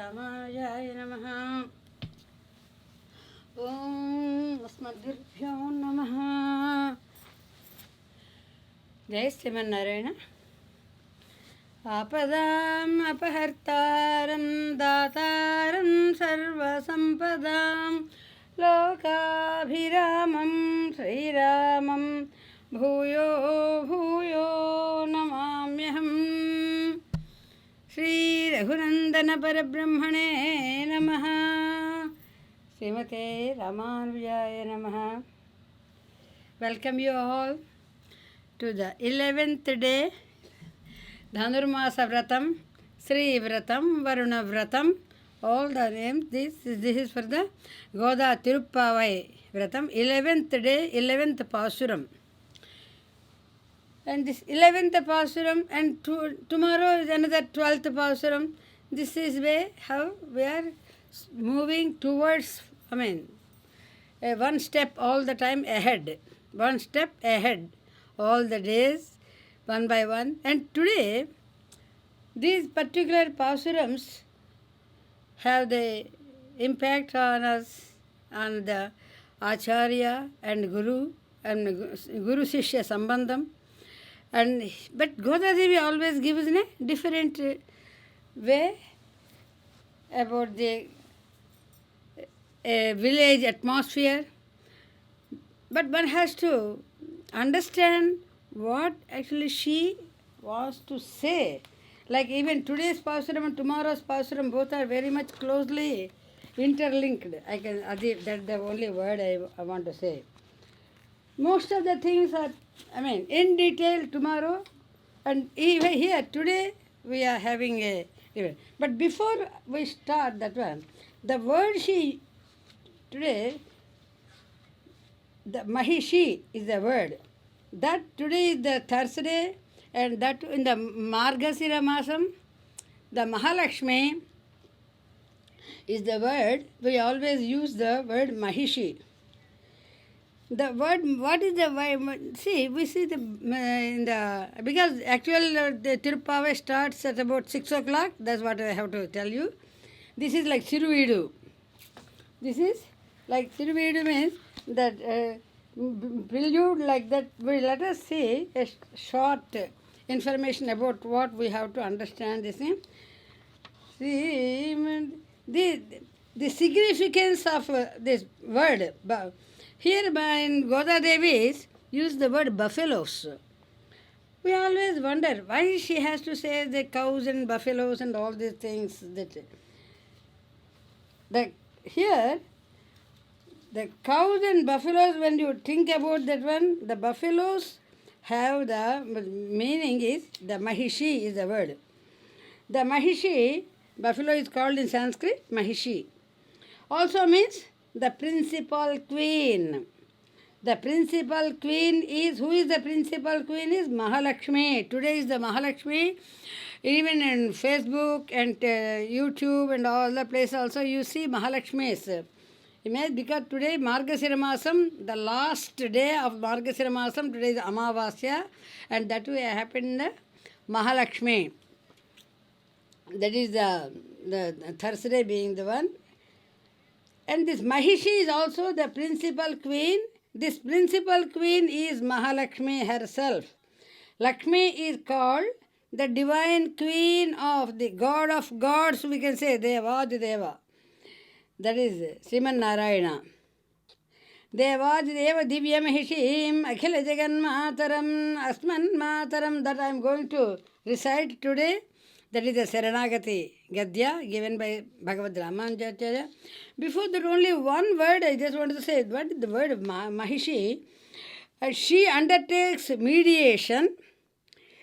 Ramaaya Namaha. Om Asmadgurbhyo Namaha. Jai Sriman Narayana. Apadam apahartaram dataram sarvasampadam lokabhiramam sriramam bhuyo bhuyo namamyaham. Shri Raghunandana Parabrahmane Namaha. Srimate Ramanujaya Namaha. Welcome you all to the 11th day, Dhanurmasa vratam, Sri vratam, Varuna vratam, all the names. This is for the Goda Tiruppavai vratam, 11th day, 11th Pasuram. And this 11th Pasuram and tomorrow is another 12th Pasuram. This is way how we are moving towards, one step all the time ahead. One step ahead. All the days, one by one. And today, these particular Pasurams have the impact on us, on the Acharya and Guru Shishya Sambandham. But Godadevi always gives in a different way about the village atmosphere. But one has to understand what actually she wants to say. Like even today's Pasuram and tomorrow's Pasuram, both are very much closely interlinked. That's the only word I want to say. Most of the things are, in detail tomorrow, and even here today we are having a event. But before we start that one, the word she today, the Mahishi is the word. That today is the Thursday, and that in the Margasiramasam, the Mahalakshmi is the word. We always use the word Mahishi. The word, what is the word? See, we see because actual the Tiruppavai starts at about 6 o'clock. That's what I have to tell you. This is like Siruvidu. This is like Siruvidu means that prelude like that. Let us see a short information about what we have to understand this thing. See, the significance of this word. Here in Godadevi use the word buffaloes. We always wonder why she has to say the cows and buffaloes and all these things. Here, the cows and buffaloes, when you think about that one, the buffaloes have the meaning is, the Mahishi is the word. The Mahishi, buffalo is called in Sanskrit, Mahishi. Also means the principal queen. The principal queen is, who is the principal queen is Mahalakshmi. Today is the Mahalakshmi. Even in Facebook and YouTube and all the places also you see Mahalakshmis. Because today Margasiramasam, the last day of Margasiramasam, today is Amavasya, and that will happen in the Mahalakshmi. That is the Thursday being the one. And this Mahishi is also the principal queen. This principal queen is Mahalakshmi herself. Lakshmi is called the divine queen of the god of gods, we can say, Devadeva. That is Sriman Narayana. Devadeva Divya Mahishim Akhila Jagan Mataram Asman Mataram. That I am going to recite today. That is the Saranagati Gadya given by Bhagavad Ramanujacharya. Before that, only one word I just want to say. What is the word of Mahishi? She undertakes mediation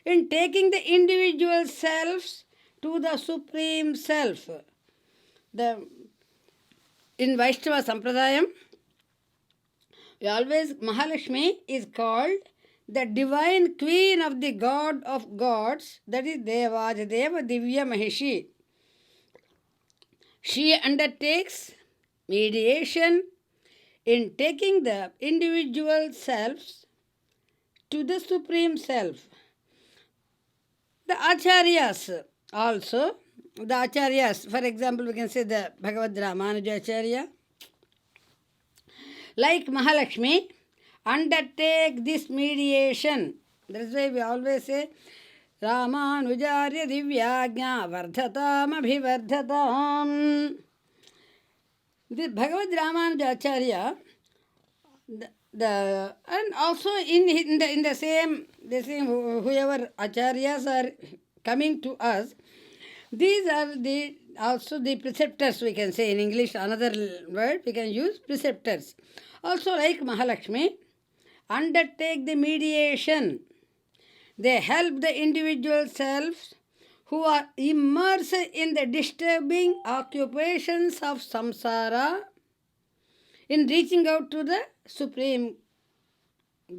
in taking the individual selves to the Supreme Self. In Vaishnava Sampradayam, always Mahalakshmi is called the divine queen of the god of gods, that is Devadeva Divya Mahishi. She undertakes mediation in taking the individual selves to the Supreme Self. The Acharyas also the acharyas, for example, we can say the Bhagavad Ramanuja Acharya, like Mahalakshmi, undertake this mediation. That's why we always say, Ramanujarya Divyagna Vardhatam Abhivardhatam. The Bhagavad Ramanuja Acharya, and also in the same whoever acharyas are coming to us, these are also the preceptors, we can say in English, another word we can use, preceptors. Also like Mahalakshmi, undertake the mediation. They help the individual selves who are immersed in the disturbing occupations of samsara in reaching out to the Supreme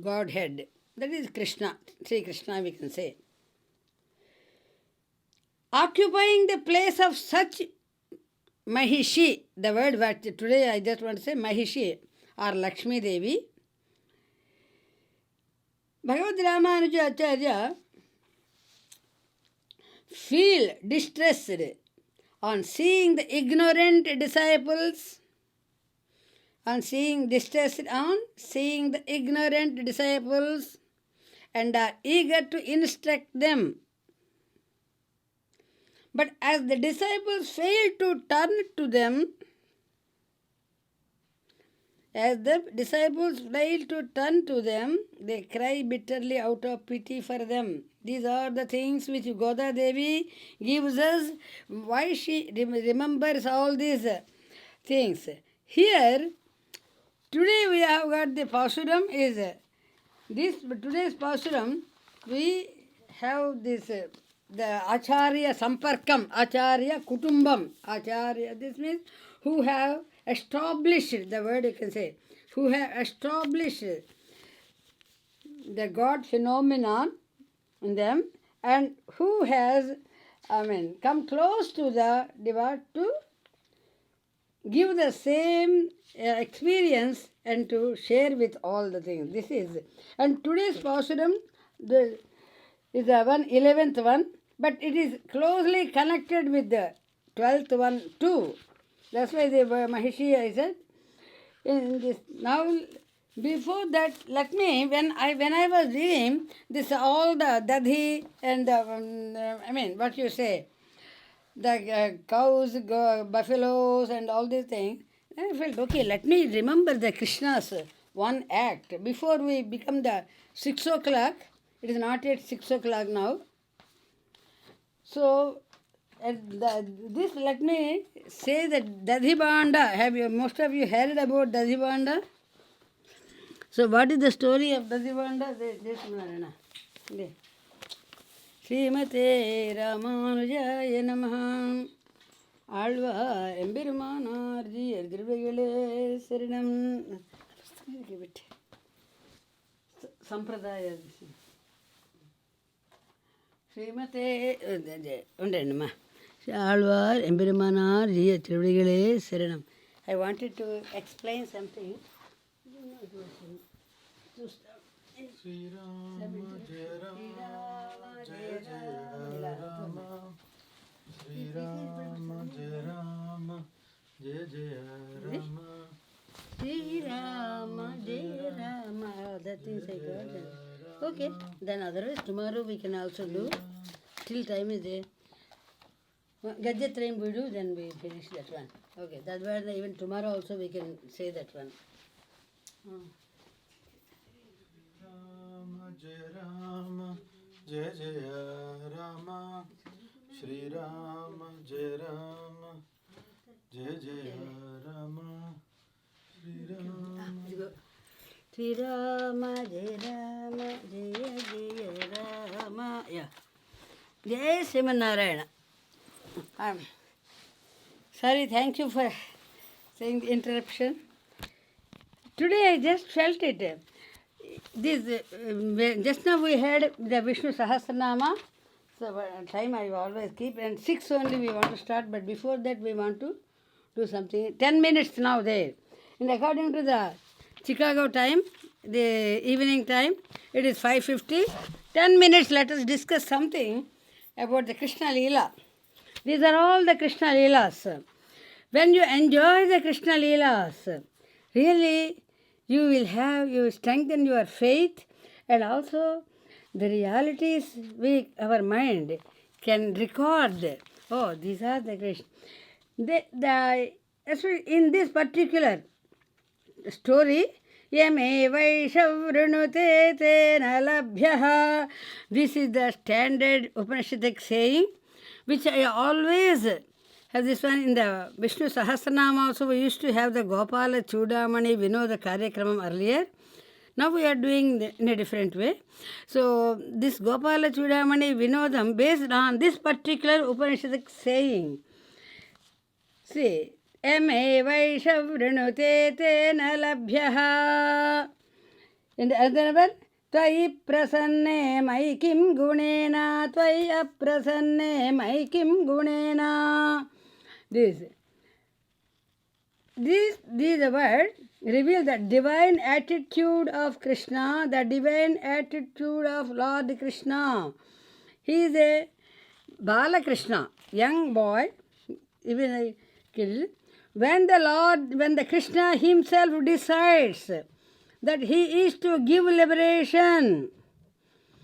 Godhead. That is Krishna, Sri Krishna we can say. Occupying the place of such Mahishi, the word what today I just want to say Mahishi or Lakshmi Devi. Bhagavad Ramanuja Acharya feel distressed on seeing the ignorant disciples, and are eager to instruct them. But as the disciples fail to turn to them, they cry bitterly out of pity for them. These are the things which Goda Devi gives us, why she remembers all these things. Here, today we have got the Pasuram today's Pasuram, we have this, the Acharya Samparkam, Acharya Kutumbam, Acharya, this means who have established, the word you can say, who have established the God phenomenon in them, and who has, come close to the devotee to give the same experience and to share with all the things. This is, and today's Pasuram is the 11th one, but it is closely connected with the 12th one too. That's why the Mahishi I said. In this, now, before that, let me, when I was reading this, all the dadhi and the, what you say, the cows, buffaloes and all these things, then I felt, okay, let me remember the Krishna's one act. Before we become the 6 o'clock, it is not yet 6 o'clock now. So, this, let me say that Dadhibanda, most of you heard about Dadhibanda? So, what is the story of Dadhibanda? Srimate Ramanujaya Namaha Alva Embirmanarji Ergrivegale Saranam Sampradaya Srimate Undanama Alva Embirmanarji Ergrivegale Saranam. I wanted to explain something. Sri Rama Jai Rama Jai Jai Rama Sri Rama Jai Rama Jai Jai Rama Sri Rama Jai Rama. That things I got. Okay, then otherwise tomorrow we can also do. Till time is there. Gadyatrayam we do, then we finish that one. Okay, that's why even tomorrow also we can say that one. Jai Rama, Jai Jai Rama, Sri Rama, Jai Rama, Jai Jai Rama, Sri Rama, Sri Rama, Jai Rama, Jai Jai Rama. Yeah. Jai Sriman Narayana. Sorry, thank you for saying the interruption. Today I just felt it. This just now we had the Vishnu Sahasranama, so time I always keep, and 6 only we want to start, but before that we want to do something. 10 minutes now there. And according to the Chicago time, the evening time, it is 5:50. 10 minutes let us discuss something about the Krishna Leela. These are all the Krishna Leelas. When you enjoy the Krishna Leelas, really you will strengthen your faith, and also the realities our mind can record. Oh, these are the Krishna. Especially in this particular story, Yame Vaishavrunute Tena Labhyaha. This is the standard Upanishadic saying, which I always have this one in the Vishnu Sahasranama also. We used to have the Gopala Chudamani Vinoda Karyakramam earlier. Now we are doing in a different way. So this Gopala Chudamani Vinodam based on this particular Upanishadic saying. See, Ame Vaishavrunute Tena Labhyaha. In the other number, Tvai prasanne maikim gunena, Tvai aprasanne maikim gunena. These words reveal the divine attitude of Krishna, the divine attitude of Lord Krishna. He is a Bala Krishna, young boy, even a kid. When the Krishna himself decides that he is to give liberation,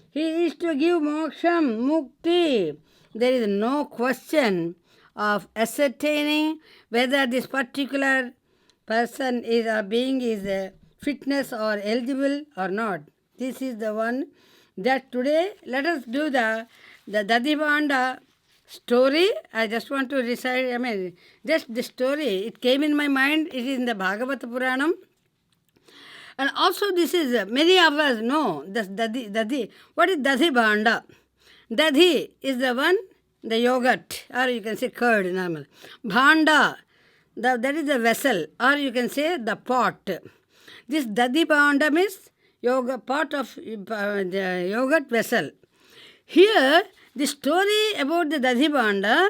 he is to give moksham, mukti, there is no question of ascertaining whether this particular person is or being is a fitness or eligible or not. This is the one that today let us do the Dadibanda story. I just want to recite, just the story. It came in my mind. It is in the Bhagavata Puranam. And also this is, many of us know, this Dadi. What is Dadibanda? Dadi is the one, the yogurt, or you can say curd, normal. Bhanda, that is the vessel, or you can say the pot. This Dadi Bhanda means pot of the yogurt vessel. Here, the story about the Dadi Bhanda,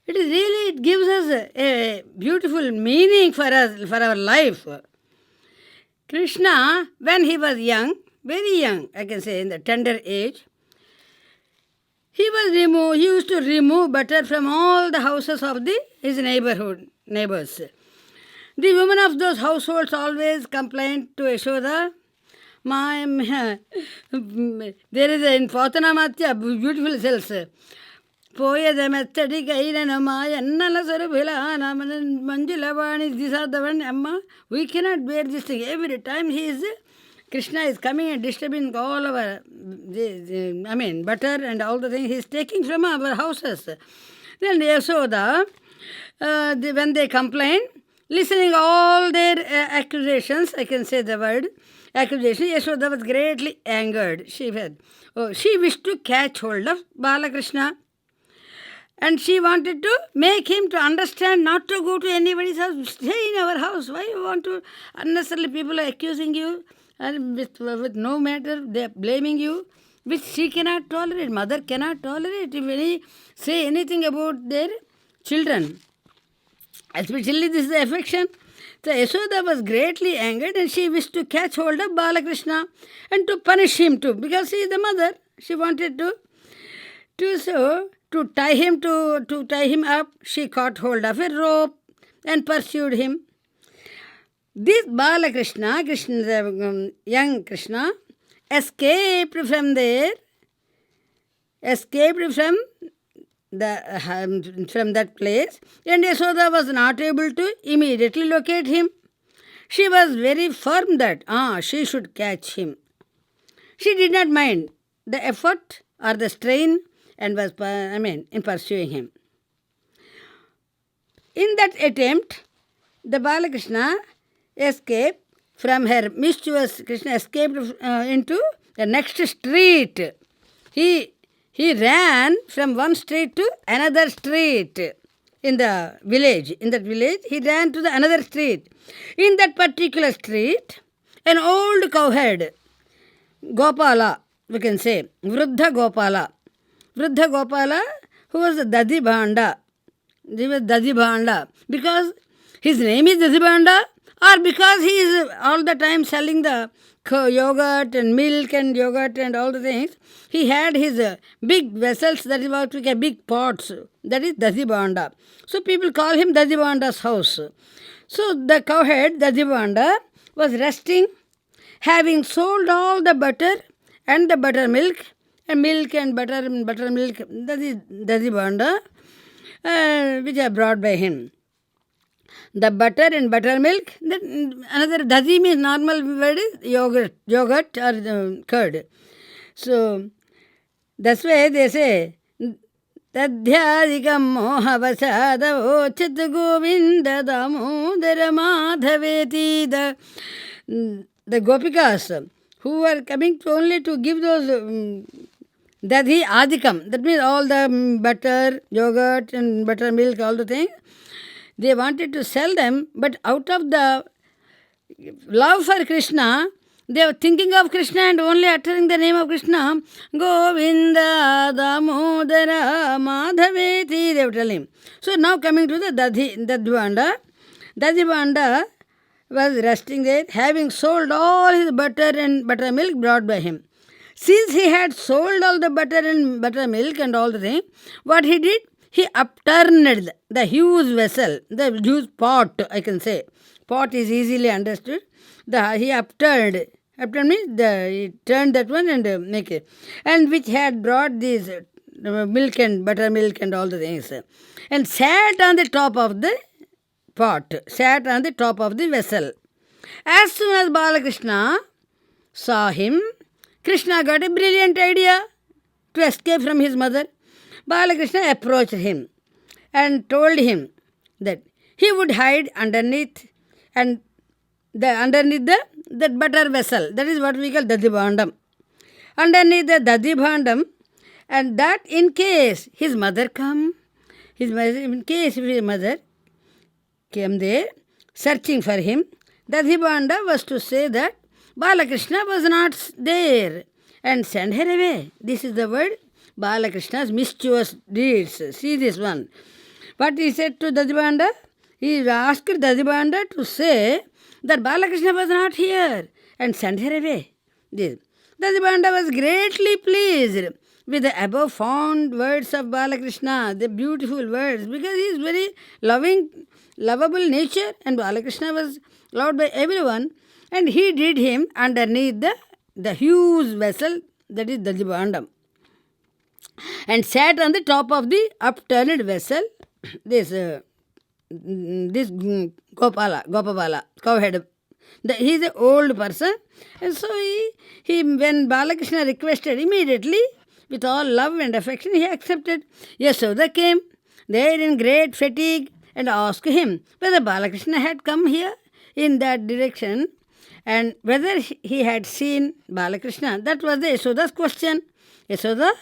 it gives us a beautiful meaning for us, for our life. Krishna, when he was young, very young, I can say in the tender age, he used to remove butter from all the houses of his neighbors. The women of those households always complained to Yashoda. There is in Potanamatya beautiful cells. Poyada Metadi Kainama, Nala Sarabhila, Manjulavani, these are the one, Amma. We cannot bear this thing. Every time Krishna is coming and disturbing all our, butter and all the things he is taking from our houses. Then Yashoda, when they complain, listening all their accusations, I can say the word, accusation, Yashoda was greatly angered. She wished to catch hold of Balakrishna. And she wanted to make him to understand not to go to anybody's house. Stay in our house. Why you want to? Unnecessarily people are accusing you. And with no matter, they are blaming you. Which she cannot tolerate. Mother cannot tolerate if any say anything about their children. Especially this is the affection. So Yashoda was greatly angered and she wished to catch hold of Balakrishna and to punish him too. Because he is the mother. She wanted to tie him up, she caught hold of a rope and pursued him. This Balakrishna, the young Krishna, escaped from that place, and Yashoda was not able to immediately locate him. She was very firm that she should catch him. She did not mind the effort or the strain and was, in pursuing him. In that attempt, the Balakrishna escaped from her mischievous. Krishna escaped into the next street. He ran from one street to another street in the village. In that village, he ran to the another street. In that particular street, an old cowherd, Gopala, we can say, Vriddha Gopala, who was Dadi Bhanda. He was Dadi Bhanda. Because his name is Dadi Bhanda, or because he is all the time selling the yogurt and milk and yogurt and all the things, he had his big vessels, that is what we call big pots, that is Dadibanda. So people call him Dadibanda's house. So the cowhead, Dadibanda, was resting, having sold all the butter and the buttermilk, and milk and buttermilk, that is Dadibanda, which are brought by him. The butter and buttermilk, another Dadi means normal word is yogurt or curd. So that's why they say, Tadhyadikam mohavasada ochit govinda damodara madhaveti. The gopikas who were coming only to give those Dadhi adikam, that means all the butter, yogurt and buttermilk, all the things, they wanted to sell them, but out of the love for Krishna, they were thinking of Krishna and only uttering the name of Krishna. Govinda Damodara Madhaveti, they were telling. So now coming to the Dadibanda. Dadibanda was resting there, having sold all his butter and buttermilk brought by him. Since he had sold all the butter and buttermilk and all the things, what he did? He upturned the huge vessel, the huge pot, I can say. Pot is easily understood. He upturned. Upturned means he turned that one and make it. And which had brought these milk and buttermilk and all the things. And sat on the top of the pot, sat on the top of the vessel. As soon as Balakrishna saw him, Krishna got a brilliant idea to escape from his mother. Balakrishna approached him and told him that he would hide underneath that butter vessel. That is what we call Dadibandam. Underneath the Dadibandam, and that in case his mother came there searching for him, Dadibanda was to say that Balakrishna was not there and send her away. This is the word Balakrishna's mischievous deeds. See this one. What he said to Dadibanda? He asked Dadibanda to say that Balakrishna was not here and send her away. This. Dadibanda was greatly pleased with the above fond words of Balakrishna, the beautiful words, because he is very lovable nature, and Balakrishna was loved by everyone, and he did him underneath the huge vessel, that is Dadibandam, and sat on the top of the upturned vessel, this Gopala, cowhead. He is an old person, and so he when Balakrishna requested, immediately, with all love and affection, he accepted. Yasoda came there in great fatigue and asked him whether Balakrishna had come here in that direction and whether he had seen Balakrishna. That was the Yasoda's question. Yasoda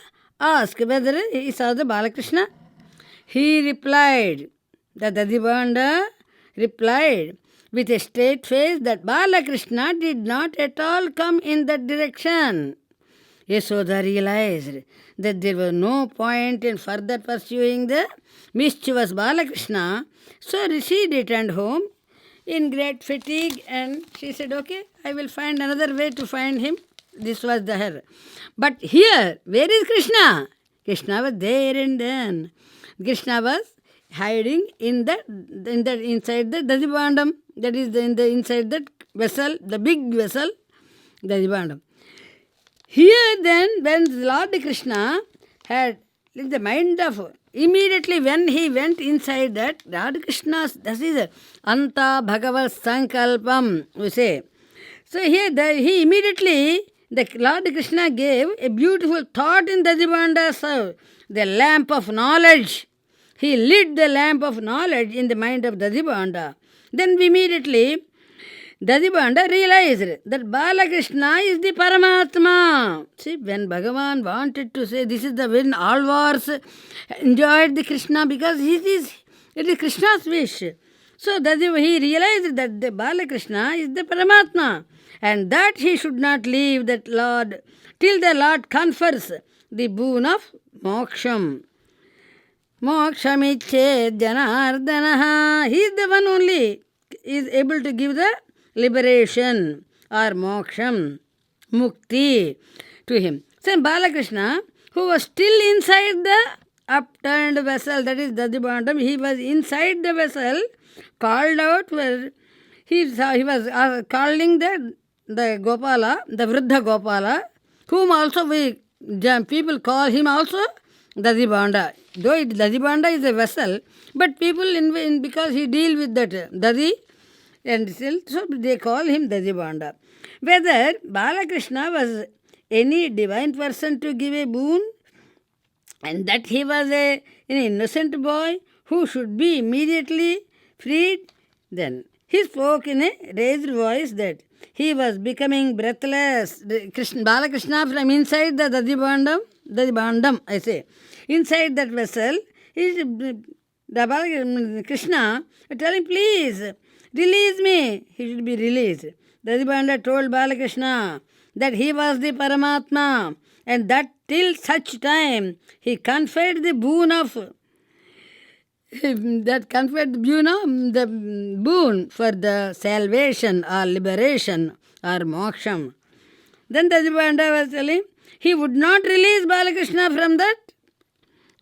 asked whether he saw the Balakrishna. He replied, the Dadibanda replied with a straight face that Balakrishna did not at all come in that direction. Yasoda realized that there was no point in further pursuing the mischievous Balakrishna, so she returned home in great fatigue, and she said, okay, I will find another way to find him. This was her. But here, where is Krishna? Krishna was there and then. Krishna was hiding inside the Dadibandam, that is inside that vessel, the big vessel, Dadibandam. Here then, when Lord Krishna had in the mind of, immediately when he went inside that, Lord Krishna's, that is Anta Bhagavad Sankalpam, we say. So here he immediately, the Lord Krishna gave a beautiful thought in Dadibanda's, the lamp of knowledge. He lit the lamp of knowledge in the mind of Dadibanda. Then immediately, Dadibanda realized that Balakrishna is the Paramatma. See, when Bhagavan wanted to say, this is the when all wars enjoyed the Krishna, because it is Krishna's wish. So he realized that the Balakrishna is the Paramatma, and that he should not leave that Lord till the Lord confers the boon of moksham. Mokshamicched Janardanaha. He is the one only. is able to give the liberation or moksham, mukti to him. So Balakrishna, who was still inside the upturned vessel, that is Dadibandam, he was inside the vessel, called out where he was calling the Gopala, the Vriddha Gopala, whom also people call him also Dadibanda. Though Dadibanda is a vessel, but people, because he deal with that Dadi, and still, so they call him Dadibanda. Whether Balakrishna was any divine person to give a boon, and that he was an innocent boy who should be immediately freed, then he spoke in a raised voice that he was becoming breathless. Balakrishna from inside the Dadibandam, I say, inside that vessel, Krishna telling, please, release me. He should be released. Dadibanda told Balakrishna that he was the Paramatma, and that till such time he conferred the boon of the boon for the salvation or liberation or moksham. Then Dadibanda was telling he would not release Balakrishna from that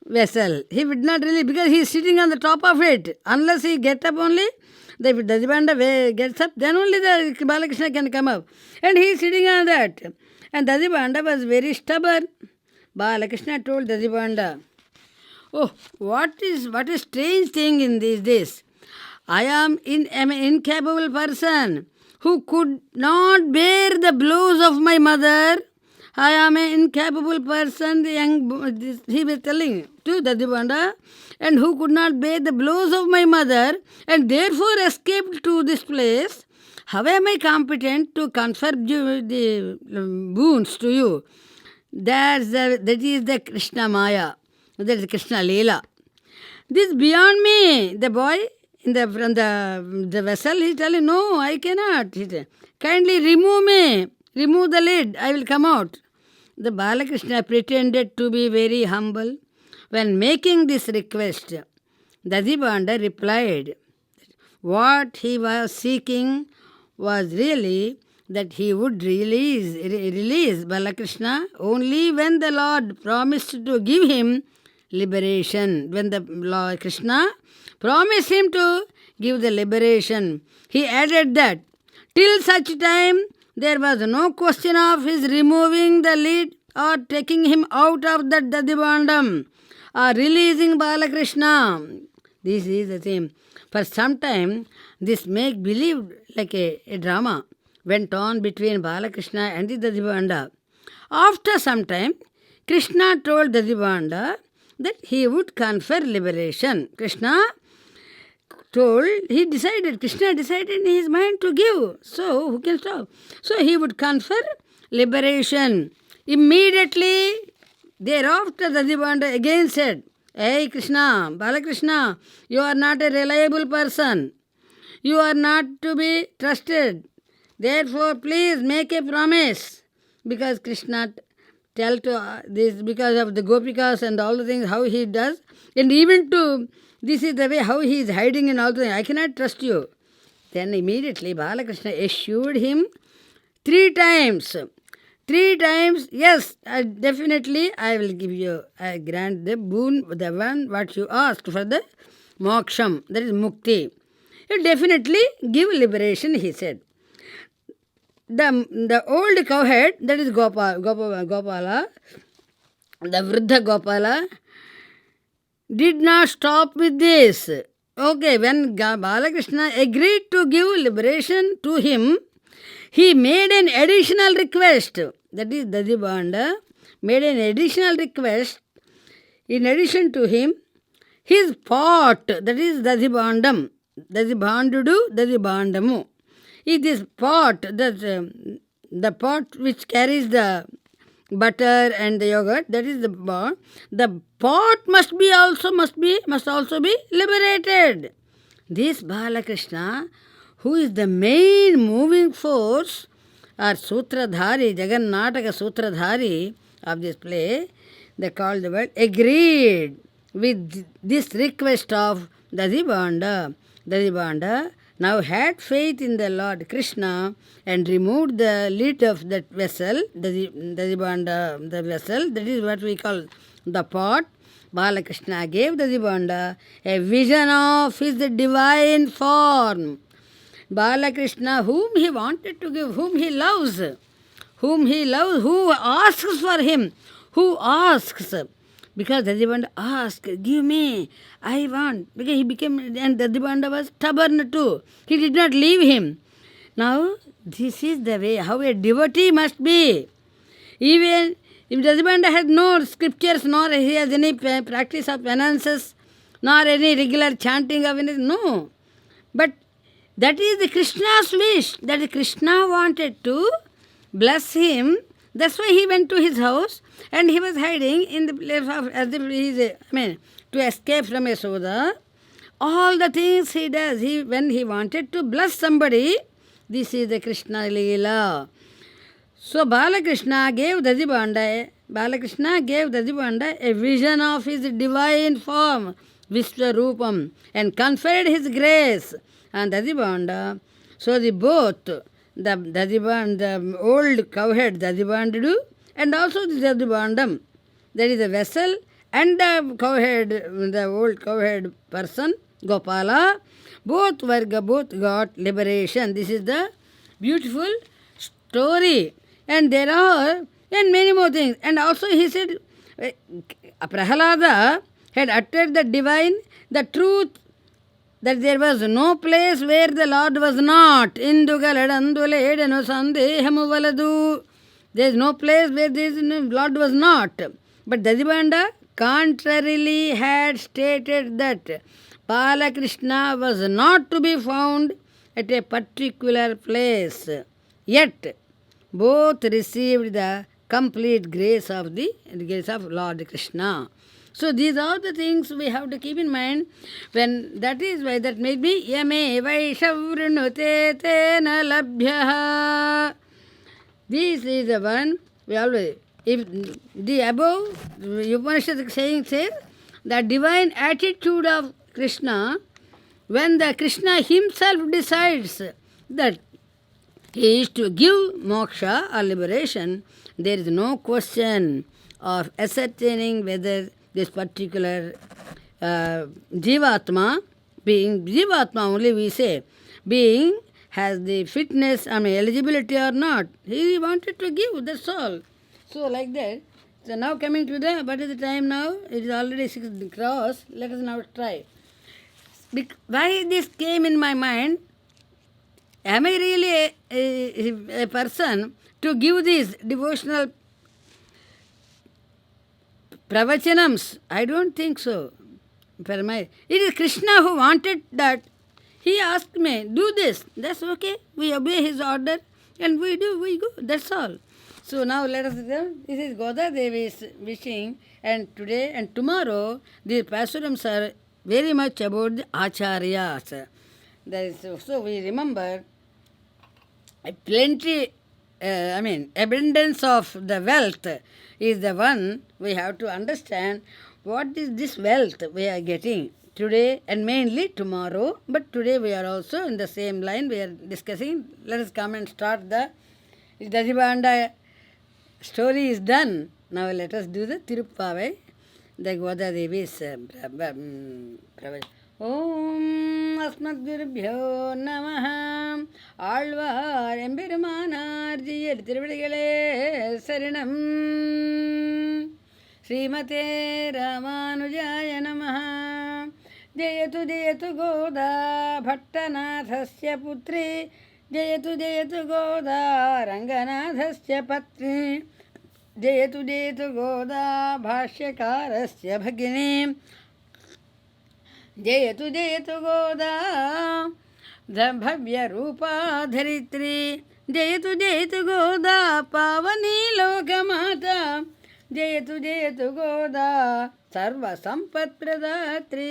vessel. He would not release because he is sitting on the top of it. Unless he get up only, if Dadibanda gets up, then only the Balakrishna can come up. And he is sitting on that. And Dadibanda was very stubborn. Balakrishna told Dadibanda, oh, what is strange thing in these days? I am an incapable person who could not bear the blows of my mother. I am an incapable person, he was telling to Dadibanda, and who could not bear the blows of my mother, and therefore escaped to this place. How am I competent to confer the boons to you? That is the Krishna Maya. That is Krishna Leela. This beyond me. The boy from the vessel, he is telling, no, I cannot. He said, kindly remove me. Remove the lid. I will come out. The Balakrishna pretended to be very humble. When making this request, Dadibanda replied, what he was seeking was really that he would release Balakrishna only when the Lord promised to give him liberation. When the Lord Krishna promised him to give the liberation, he added that till such time there was no question of his removing the lid or taking him out of that Dadibandam or releasing Balakrishna. This is the thing. For some time, this make-believe, like a drama, went on between Balakrishna and the Dadibanda. After some time, Krishna told Dadibanda that he would confer liberation. Krishna decided in his mind to give. So, who can stop? So, he would confer liberation. Immediately, thereafter, Dadibanda again said, hey Krishna, Balakrishna, you are not a reliable person. You are not to be trusted. Therefore, please make a promise. Because Krishna tell to this, because of the Gopikas and all the things, how he does. And even to, this is the way how he is hiding and all the things. I cannot trust you. Then immediately Balakrishna assured him 3 times. 3 times, yes, definitely I will give you, I grant the boon, the one what you asked for the moksham, that is mukti. You definitely give liberation, he said. The old cowhead, that is Gopala, the Vriddha Gopala, did not stop with this. Okay, when Balakrishna agreed to give liberation to him, he made an additional request. That is Dadibanda made an additional request. In addition to him, his pot, that is Dadibandam, Dadibandudu, Dadibandamu. Is this pot, the pot which carries the butter and the yogurt, that is the pot. The pot must also be liberated. This Balakrishna, who is the main moving force or Sutradhari, Jagannataka Sutradhari of this play, they call the word, agreed with this request of Dadibanda. Dadibanda now had faith in the Lord Krishna and removed the lid of that vessel, the vessel, that is what we call the pot. Balakrishna gave Dadibanda a vision of his divine form. Balakrishna, whom he wanted to give, whom he loves, who asks for him, who asks. Because Dadibanda asked, give me, I want. Because he became, and Dadibanda was stubborn too. He did not leave him. Now, this is the way how a devotee must be. Even if Dadibanda has no scriptures, nor he has any practice of penances, nor any regular chanting of anything, no. But that is the Krishna's wish, that Krishna wanted to bless him. That's why he went to his house and he was hiding in the place of, as if he is, to escape from Yasoda. All the things he does, when he wanted to bless somebody, this is the Krishna Leela. So Balakrishna gave Dadibanda a vision of his divine form, Vishwarupam, and conferred his grace on Dadibanda. So the old cowhead Dadibandadu, and also the Dadibandam, that is the vessel, and the cowhead, the old cowhead person, Gopala, both got liberation. This is the beautiful story. And there are and many more things. And also he said, Prahalada had uttered the truth, that there was no place where the Lord was not. Indugaladandule sandehamuvaladu. There is no place where the Lord was not. But Dadibanda contrarily had stated that Balakrishna was not to be found at a particular place. Yet, both received the complete grace of Lord Krishna. So these are the things we have to keep in mind. That is why that may be yame vaishavrunute tena labhyaha. This is the one we always. If the above Upanishad saying says the divine attitude of Krishna, when the Krishna himself decides that he is to give moksha or liberation, there is no question of ascertaining whether this particular Jivatma, being Jivatma only we say, being has the fitness, eligibility or not. He wanted to give, that's all. So like that. So now coming to what is the time now? It is already 6 cross. Let us now try. Why this came in my mind? Am I really a person to give these devotional pravachanams? I don't think so. It is Krishna who wanted that. He asked me, do this. That's okay. We obey his order and we go. That's all. So now let us go. This is Goda Devi's wishing, and today and tomorrow the Pasurams are very much about the Acharyas. So we remember plenty, abundance of the wealth is the one we have to understand. What is this wealth we are getting today and mainly tomorrow? But today we are also in the same line we are discussing. Let us come and start the Dadibanda story is done. Now let us do the Tiruppavai, the Goda Devi's Pravachanam. Om Asmadgurubhyo Namaha. Alvar Embirmanar Jiyar Tiruvadikale Saranam. Srimate Ramanujaya Namaha. Jayatu Goda Bhattanathasya Putri. Jayatu Goda Ranganathasya Patri. Jayatu Goda Bhashyakarasya Bhagini. Jayatu Goda Bhavya Rupa Dharitri. Jayatu Goda Pavani Lokamata. Jayatu Goda Sarva Sampat Pradatri.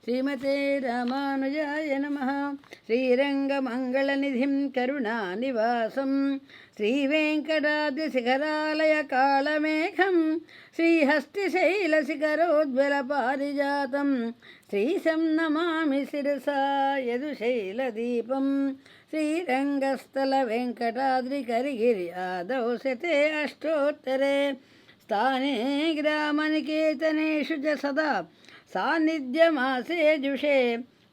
Srimate Ramanujaya Namaha. Srirangamangalanidhim Karunanivasam Sri Venkadadri Sikharalaya Kalamegham Sri Hasti Shaila Sikarodvela Parijatam Sri Samnamami Sirasa Yadu Shaila Deepam Sri Rangasthala Venkadadri Karigiri Adau Sete Ashtottare Sthane Gramanikeetaneshu ja sada सान्निध्यमासे जुषे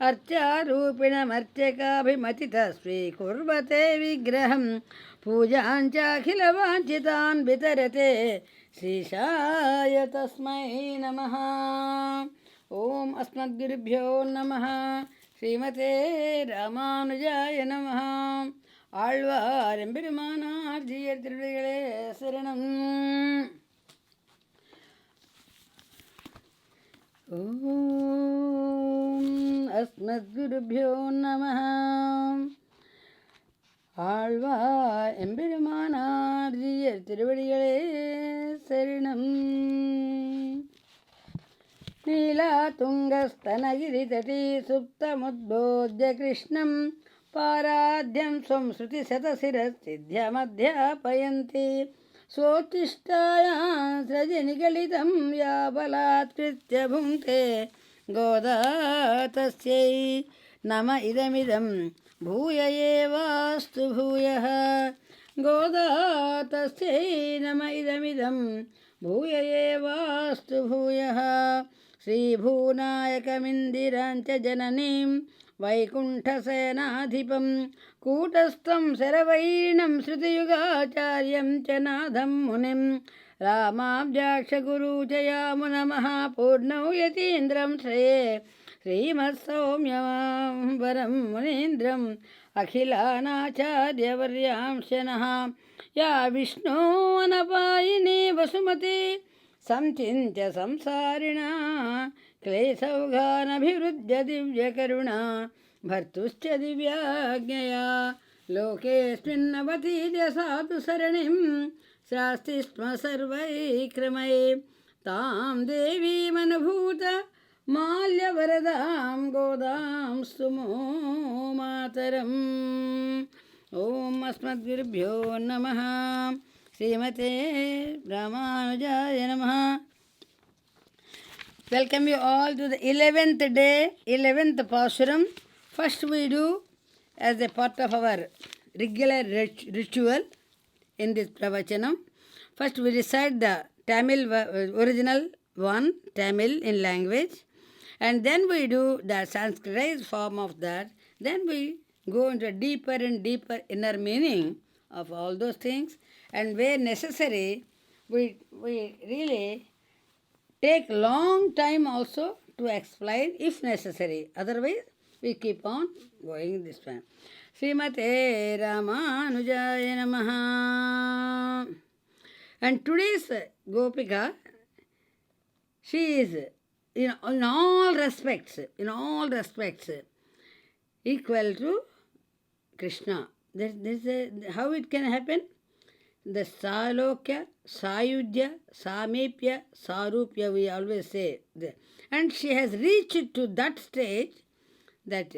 अर्चारूपिणमर्चकाभिमतितः स्वीकुर्वते विग्रहं पूजाञ्चाखिलवाञ्छितान् वितरते श्रीशाय तस्मै नमः. ॐ अस्मद्गुरुभ्यो नमः. श्रीमते रामानुजाय नमः. ஆழ்வாரெம்பெருமானார் ஜீயர் திருவடிகளே சரணம். ஓம் அஸ்மத்குருப்யோ நமः. ஆழ்வார் எம்பெருமானார் ஜீயர் திருவடிகளே சரணம். நீலாதுங்கஸ்தனகிரிதடீ சுப்தமுத்போத்ய கிருஷ்ணம் पाराध्यं स्वं श्रुतिशतशिरसिद्ध्यमध्यापयन्ति स्वोत्तिष्ठायां स्रजनिगलितं या बलात्कृत्य भुङ्क्ते गोदा तस्यै नम इदमिदं भूय एवास्तु भूयः. गोदा तस्यै नम इदमिदं भूय एवास्तु भूयः. श्रीभूनायकमिन्दिराञ्च जननीं वैकुण्ठसेनाधिपं कूटस्थं शरवैणं श्रुतियुगाचार्यं च नाथं मुनिं रामाब्जाक्षगुरु च यामुनमः पूर्णौ यतीन्द्रं श्रेये श्रीमत्सौम्यवरं मुनीन्द्रम् अखिलानाचार्यवर्यांश नः. या विष्णो अनपायिनी वसुमती संचिन्त्य संसारिणा क्लेशौघानभिवृद्ध्य दिव्यकरुणा भर्तुश्च दिव्याज्ञया लोकेऽस्मिन्नवतीर्य साधु सरणिं शास्ति स्म सर्वैक्रमैः. तां देवीमनुभूत माल्यवरदां गोदां स्तुमो मातरम्. ॐ अस्मद्गुरुभ्यो नमः. श्रीमते रामानुजाय नमः. Welcome you all to the 11th day, 11th Pasuram. First we do, as a part of our regular ritual in this Pravachanam, first we recite the Tamil, original one, Tamil in language, and then we do the Sanskritized form of that. Then we go into a deeper and deeper inner meaning of all those things, and where necessary, we really take long time also to explain if necessary. Otherwise, we keep on going this way. Srimate Ramanujaya Namaha. And today's Gopika, she is in all respects, equal to Krishna. How it can happen? The Salokya, Sayudya, Samepya, Sarupya, we always say. And she has reached to that stage that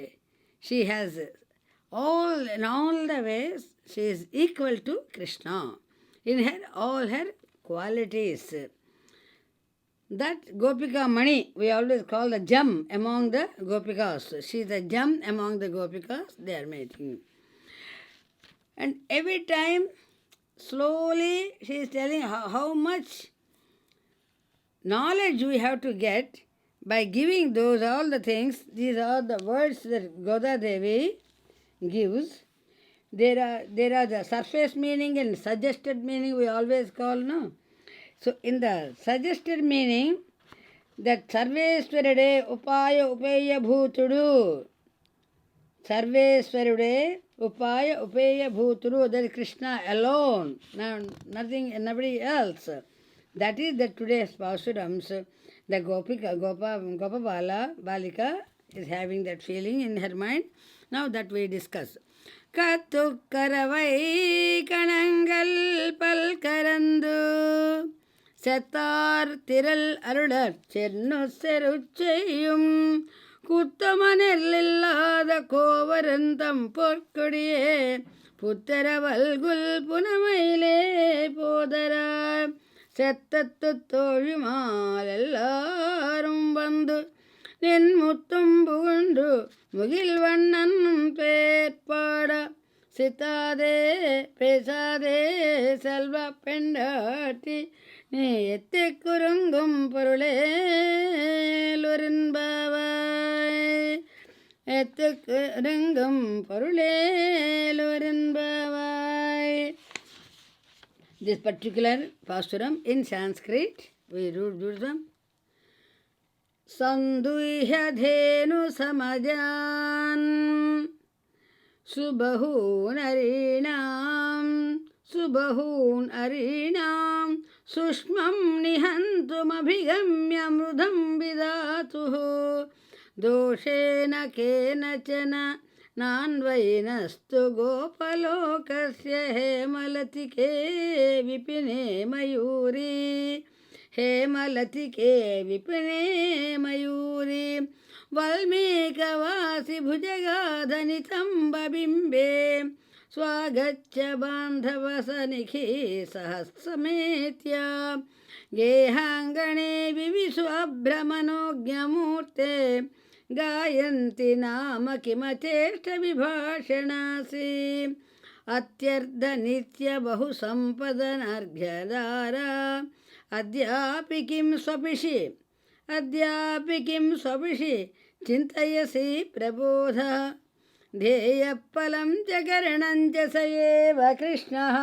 she has in all the ways, she is equal to Krishna in all her qualities. That Gopika Mani, we always call the gem among the Gopikas. She is the gem among the Gopikas, they are making. And every time, slowly, she is telling how much knowledge we have to get by giving those all the things. These are the words that Goda Devi gives. There are the surface meaning and suggested meaning we always call, no? So in the suggested meaning, that Sarveswarade Upaya Upeya Bhutudu. Sarveswarude Upaya Upeya Bhuturu, that is Krishna alone, nothing, nobody else. That is the today's Pasurams. The Gopabala, Balika is having that feeling in her mind. Now that we discuss. Kattru Karavai Kannangal Palkarandu Sattar Tiral Arudar Chernu Seruchayum குத்தமனில்லாத கோவரந்தம் பொற்கொடியே புத்தரவல்குல் புனமையிலே போதராய் செத்தத்து தோழிமால் எல்லாரும் வந்து நின் முத்தும் புகுண்டு முகில் வண்ணன் பேர்பாட சித்தாதே பேசாதே செல்வ பெண்டாட்டி நீ எத்தி குறுங்கும் பொருளேலுரின்பாவாய் எத்தி குறுங்கும் பொருளேலுரின்பாவாய். This particular Pasuram in Sanskrit, we do them. Sanduhya dhenu samajan subahun arinam sushmam nihantum abhigamya mrudam vidatuhu doshena kenachana नान्वयिनस्तु गोपलोकस्य हेमलतिके विपिने Mayuri हेमलतिके विपिने Mayuri वल्मीकवासि भुजगाधनितं बबिम्बे स्वागच्छ बान्धवसनिखि सहस्रमेत्य गेहाङ्गणे विविशु अभ्रमणोज्ञमूर्ते गायन्ति नाम किमचेष्टविभाषणासि अत्यर्धनित्यबहुसम्पदनर्घ्यधारा अद्यापि किं स्वपिषि चिन्तयसि प्रबोध ध्येयफलं च करणं च स एव कृष्णः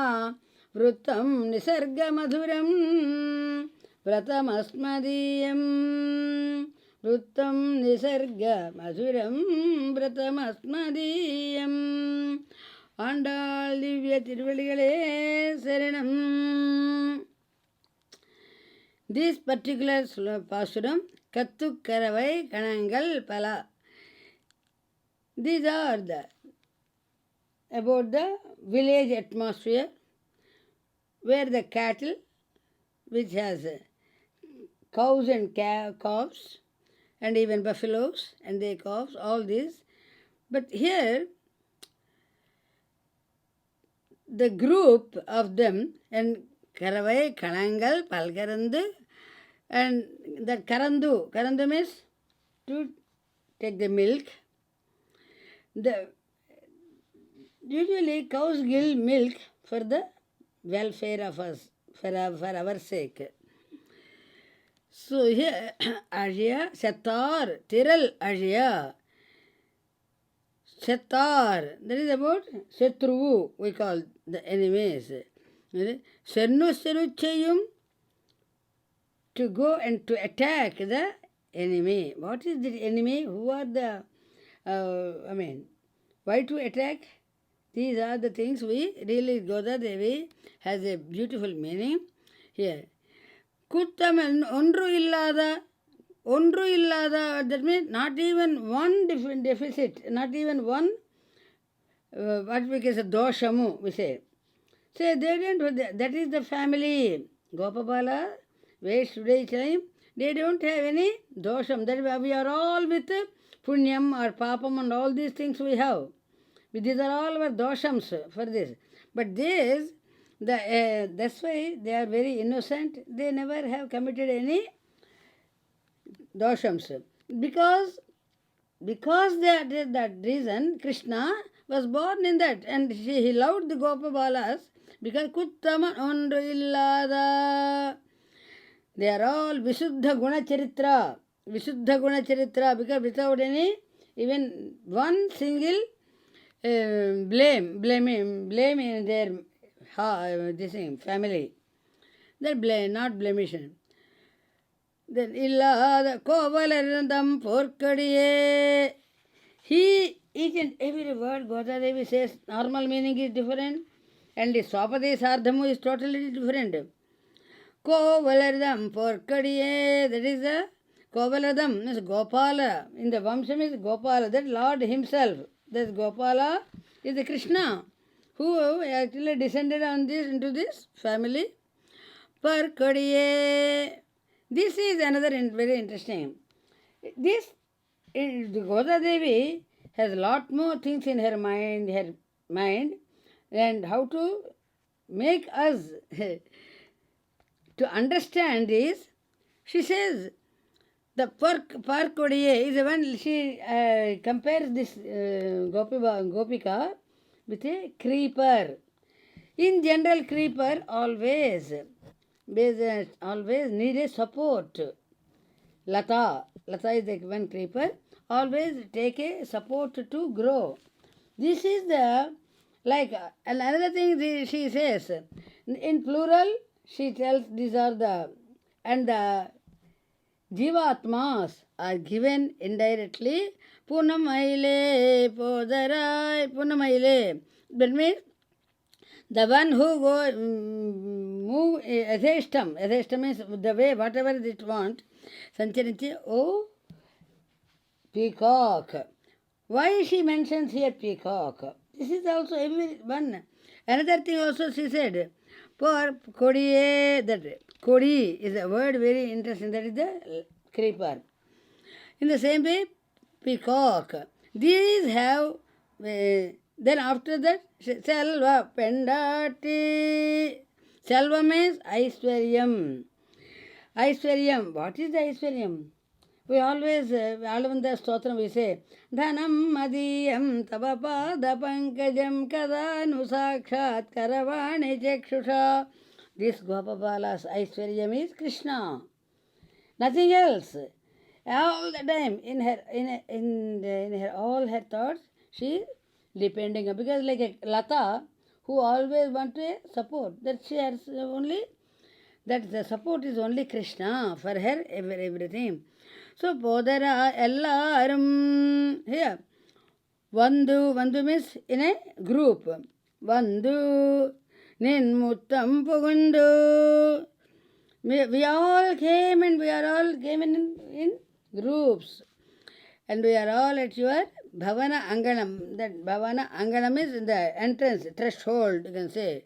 वृत्तं निसर्गमधुरं व्रतमस्मदीयम् वृत्तं निसर्गमधुरं व्रतमस्मदीयम्. ஆண்டாள் திவ்ய திருவடிகளே சரணம். This particular Pasuram, Kattru, Karavai, Kannangal, Pala. These are about the village atmosphere where the cattle, which has cows and calves, and even buffaloes and their calves, all these. But here, the group of them, and Karavai, Kannangal, Palkarandu, and that Karandu means to take the milk. Usually cows give milk for the welfare of us, for our sake. So here, Ajya, Satar, Tiral Ajya, Satar, that is about Shatru, we call the enemies. Sernu Seruchayum, to go and to attack the enemy. What is the enemy? Who are the, why to attack? These are the things we really, Goda Devi has a beautiful meaning here. Kuttaman ondru illada, that means not even one deficit, not even one, what we can say, doshamu, we say. Say, they didn't, that is the family. Gopapala, waste today time, they don't have any dosham. That we are all with punyam or papam and all these things we have. These are all our doshams for this. But this, that's why they are very innocent. They never have committed any doshams. Because that reason, Krishna was born in that, and he loved the Gopabalas because Kuttama Ondru Illada. They are all Visuddha Guna Charitra, because without any, even one single blame in their this thing, family. That blame, not blemish. Then illada kovalarandam porkadiye. He, each and every word Goda Devi says, normal meaning is different, and the Swapade Sardhamu is totally different. Kovalardam porkadiye, that is the Kovaladam, means Gopala. In the Vamsam is Gopala, that Lord himself. That Gopala is the Krishna, who actually descended on this into this family. Parkadiye. This is another very interesting. This the Godadevi has a lot more things in her mind, and how to make us to understand is, she says, the Parkodiye is the one, she compares this Gopika with a creeper. In general, creeper always need a support. Lata is the one creeper, always take a support to grow. This is the, like, another thing she says, in plural, she tells these are the, and the Jivatmas are given indirectly. Punamaile, Podarai, Punamaile. That means the one who move Adheshtam means the way, whatever it want. Sancharinchi, oh, peacock. Why she mentions here peacock? This is also every one. Another thing also she said, for Kodiye, that Kodi is a word very interesting, that is the creeper. In the same way, peacock. These have, then after that, Selva, Pendati. Selva means Aishwaryam. Aishwaryam. What is the Aishwaryam? We always, Alavanda Stotram, we say, Dhanam Madiyam Tabapada Pankajam Kadanu Sakshat Karavai Chakshusha. This Gopapala's Aishwaryam is Krishna. Nothing else. All the time, in her all her thoughts, she is depending on, because like a Lata who always want to support, that she has only, that the support is only Krishna for her everything. So Podara Ellarum here. Vandu means in a group. Vandu Nin Muttam Pugundu. We all came and we are all came in groups. And we are all at your Bhavana Anganam. That Bhavana Anganam is in the entrance, threshold, you can say.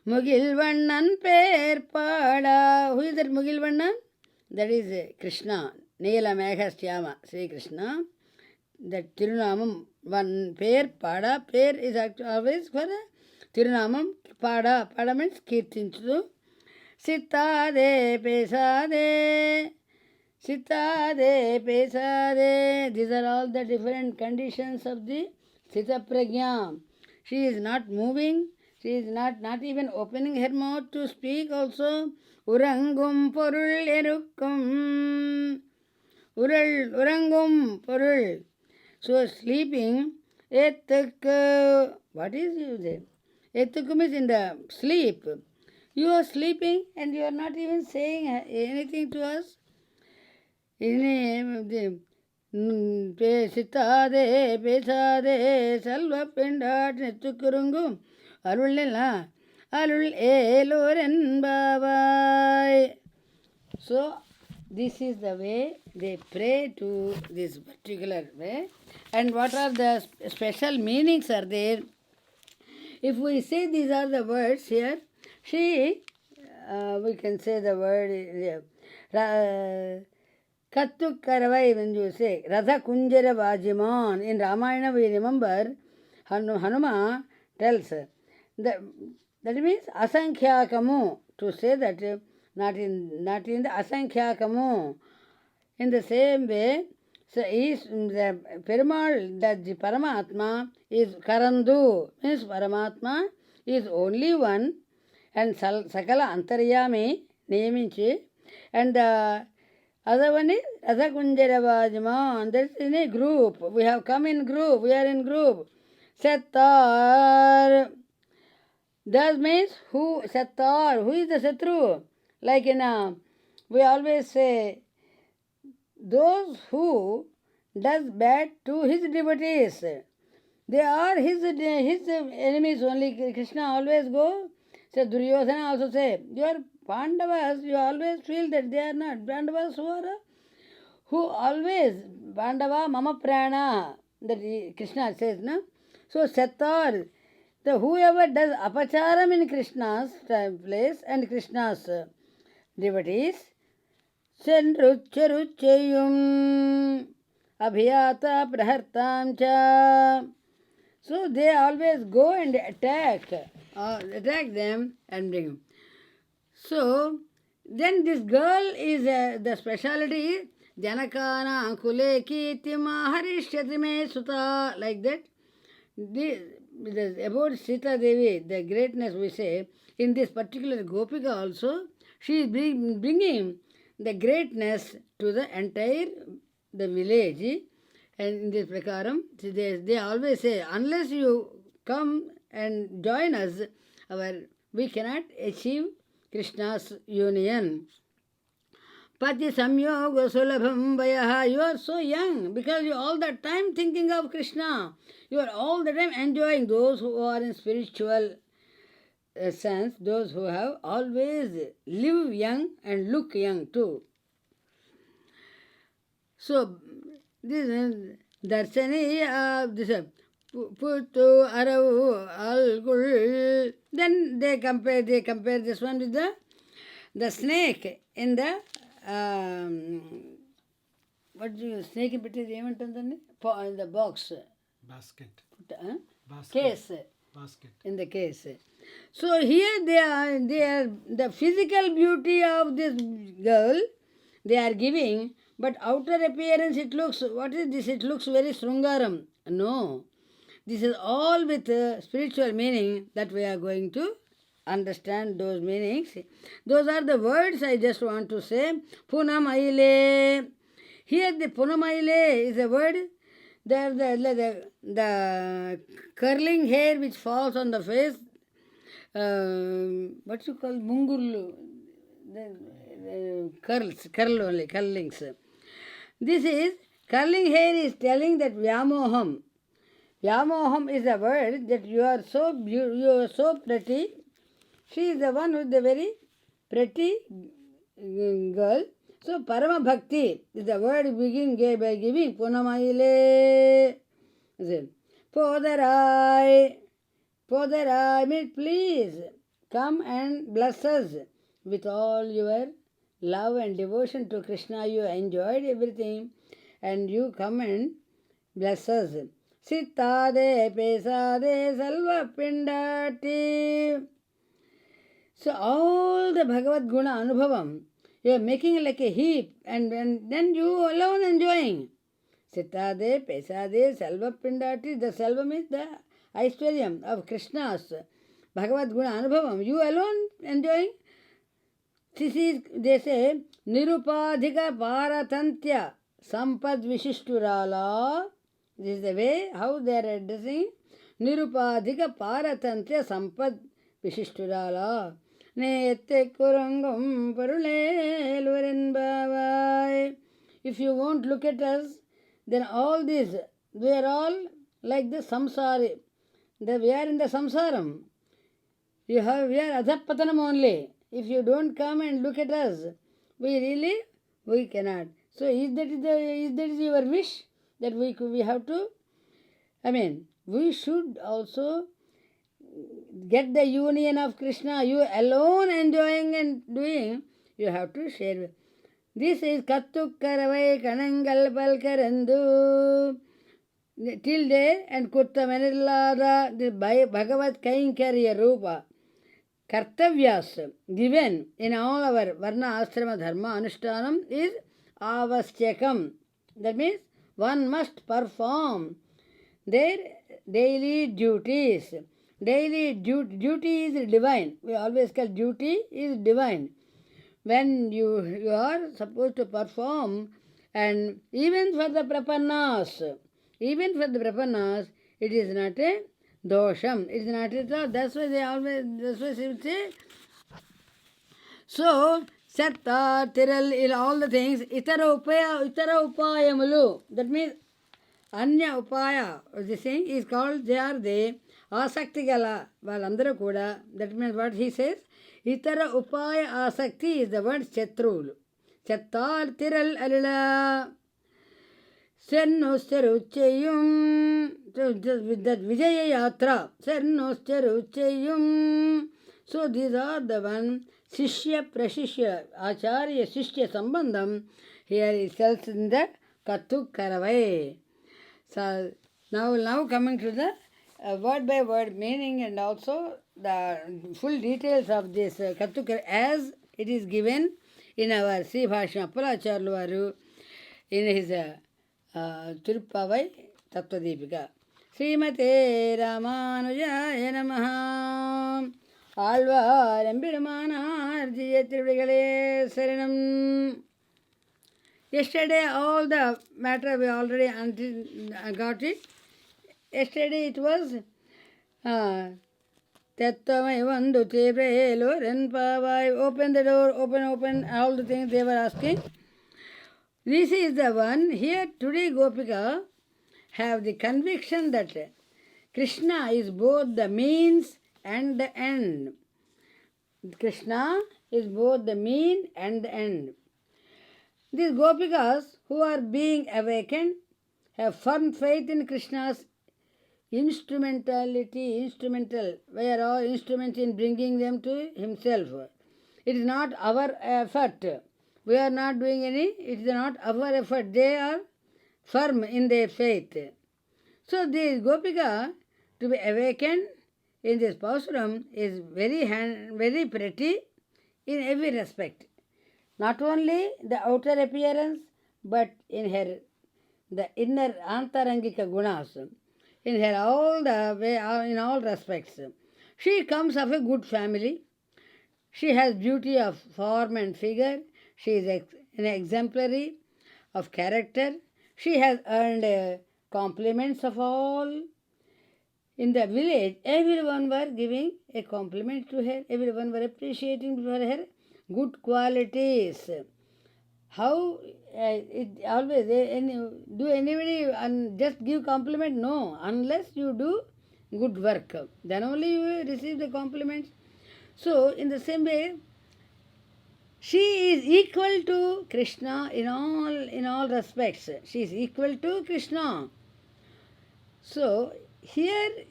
Mugilvannan Per Pada. Who is that Mugilvannan? That is Krishna. Neela Meghastyama, Sri Krishna. That Tirunamam, one Per Pada. Per is always for Tirunamam. Pada. Pada means Kirtinchu. Sittade Pesade. Sittade Pesade. These are all the different conditions of the Sita Prajna. She is not moving. She is not even opening her mouth to speak also. Urangum Porul Erukum. Urangum Porul. So sleeping. Etuk. What is it? Etukum is in the sleep. You are sleeping and you are not even saying anything to us. Sitade, Pesade, Salva Pendat, Netukurungu, Arulilla, Arul Eloren Babai. So, this is the way they pray to this particular way. And what are the special meanings are there? If we say these are the words here, she, we can say the word, Kattru Karavai, when you say, Radha Kunjara Vajiman. In Ramayana we remember, Hanuma tells, that means Asankhyaakamu, to say that, not in the Asankhyaakamu. In the same way, so is the Perumal, that the Paramatma is Karandu, means Paramatma is only one, and Sakala Antaryami, Niyaminchi, and the other one is Radha Kunjara Vajiman. That's in a group. We have come in group. We are in group. Sattar. That means who? Sattar. Who is the Satru? Like we always say, those who does bad to his devotees, they are his enemies only. Krishna always go. So Duryodhana also say, your Pandavas, you always feel that they are not. Pandavas who always, Pandava Mama Prana, that Krishna says, no? So Sattar, the whoever does apacharam in Krishna's place and Krishna's devotees, Senrucharuchayum, abhyata prahartam cha. So they always go and attack them and bring him. So then this girl is the speciality is Janakana Ankule Kitima Harishyati Me Suta, like that. About Sita Devi, the greatness we say, in this particular Gopika also, she is bringing the greatness to the entire the village. And in this prakaram, they always say, unless you come and join us, we cannot achieve Krishna's union. Pati samyoga sulabham vayaha. You are so young because you are all the time thinking of Krishna. You are all the time enjoying. Those who are in spiritual sense, those who have always live young and look young too. So, this is Darshani, this Putu Aravu Algul. Then they compare this one with the snake in the what do you snake in the box basket case basket in the case. So here they are the physical beauty of this girl they are giving, but outer appearance it looks, what is this? It looks very Srungaram. No, this is all with spiritual meaning that we are going to understand those meanings. Those are the words I just want to say. Punamaile. Here the Punamaile is a word. The curling hair which falls on the face. What you call mungulu. Curlings. This is, curling hair is telling that Vyamoham. Vyamoham is a word that you are so pretty. She is the one who is the very pretty girl. So Parama Bhakti is the word begin by giving Punamaile. Podarai means please come and bless us with all your love and devotion to Krishna. You enjoyed everything and you come and bless us. Sittade pesade salva pindati. So all the Bhagavad Guna Anubhavam, you are making like a heap and then you alone enjoying. Sittade, Pesade, Salva Pindati, the Salva means the Aishwaryam of Krishna's Bhagavad Guna Anubhavam. You alone enjoying. This is, they say, Nirupadhika Paratantya Sampad Vishishturala. This is the way how they are addressing. Nirupadhika Paratantya Sampad Vishishturala. If you won't look at us, then all these, we are all like the samsari. We are in the samsaram. We are adhapatanam only. If you don't come and look at us, we cannot. So is that your wish that we have to? We should also get the union of Krishna. You alone enjoying and doing, you have to share. This is Kattru, Karavai, Kannangal, Palkarandu. Till there and Kutta Manilada, the Bhagavad Kainkariya Rupa. Kartavyas given in all our Varna Ashrama Dharma Anushtanam is Avastyakam. That means one must perform their daily duties. Daily duty is divine. We always call duty is divine. When you are supposed to perform, and even for the prapannas, it is not a dosham. It is not a dosham. That's why they say. So, Satya, Tiral, all the things, Itara upayamulu. That means, Anya upaya, this thing is called, they are the Asakti gala, Valandra Kuda. That means what he says, Itara upaya asakti is the word Chatrul. Chattar Tiral Alila. Sennosteruchayum. With that Vijaya Yatra. Sennosteruchayum. So these are the one, Sishya Prashishya, Acharya Shishya Sambandham. Here it tells in the Kattru Karavai. So now coming to the word by word meaning and also the full details of this Kattru Karavai as it is given in our Sri Bhashya Appalacharlu Varu in his Tiruppavai Tattva-deepika. Srimate Ramanujaya Namaha. Alvar Embirmanar Jiyatirvigale Saranam. Yesterday all the matter we already got it. Yesterday it was Tattvamai Vandu Tevrelo Renpavai. Open the door, open, all the things they were asking. This is the one. Here today Gopika have the conviction that Krishna is both the means and the end. Krishna is both the mean and the end. These Gopikas who are being awakened have firm faith in Krishna's instrumental. We are all instruments in bringing them to himself. It is not our effort. We are not doing any, it is not our effort. They are firm in their faith. So this Gopika to be awakened in this Pasuram is very pretty in every respect. Not only the outer appearance, but in her the inner antarangika gunas, in her all the way, in all respects. She comes of a good family. She has beauty of form and figure. She is an exemplary of character. She has earned compliments of all. In the village, everyone were giving a compliment to her. Everyone were appreciating for her good qualities. How it always, do anybody just give compliment? No, unless you do good work. Then only you will receive the compliments. So, in the same way, she is equal to Krishna in all respects. She is equal to Krishna. So, here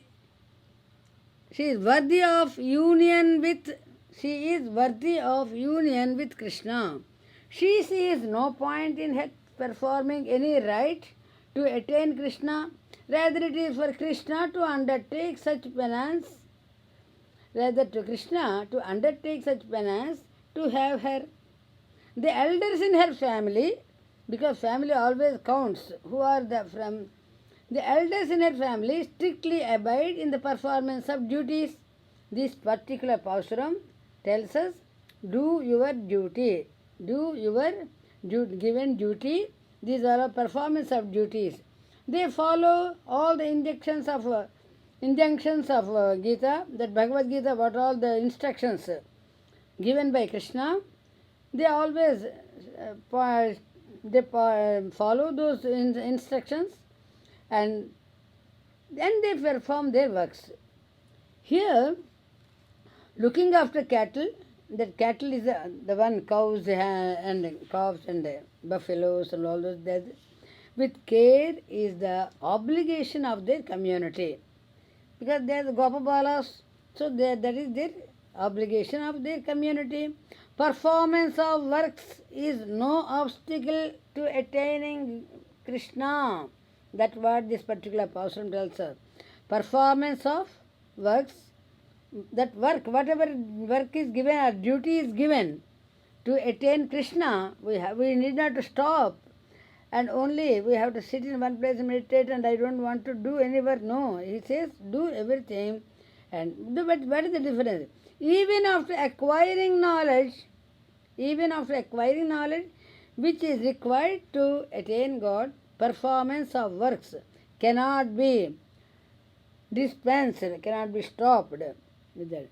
she is worthy of union with Krishna. She sees no point in her performing any rite to attain Krishna. Rather it is for Krishna to undertake such penance. To have her. The elders in her family, because family always counts, the elders in her family strictly abide in the performance of duties. This particular Pasuram tells us, do your duty. Do your given duty. These are a performance of duties. They follow all the injunctions of Gita, that Bhagavad Gita, what all the instructions given by Krishna. They always follow those instructions and then they perform their works. Here, looking after cattle, that cattle is the one cows and calves and buffaloes and all those, with care is the obligation of their community. Because they are the Gopabalas, so that is their obligation of their community. Performance of works is no obstacle to attaining Krishna. That's what this particular Pasuram tells us. Performance of works, that work, whatever work is given or duty is given to attain Krishna, we need not to stop and only we have to sit in one place and meditate and I don't want to do any work. No, he says do everything and do, but what is the difference? Even after acquiring knowledge which is required to attain God, performance of works cannot be dispensed, cannot be stopped with that.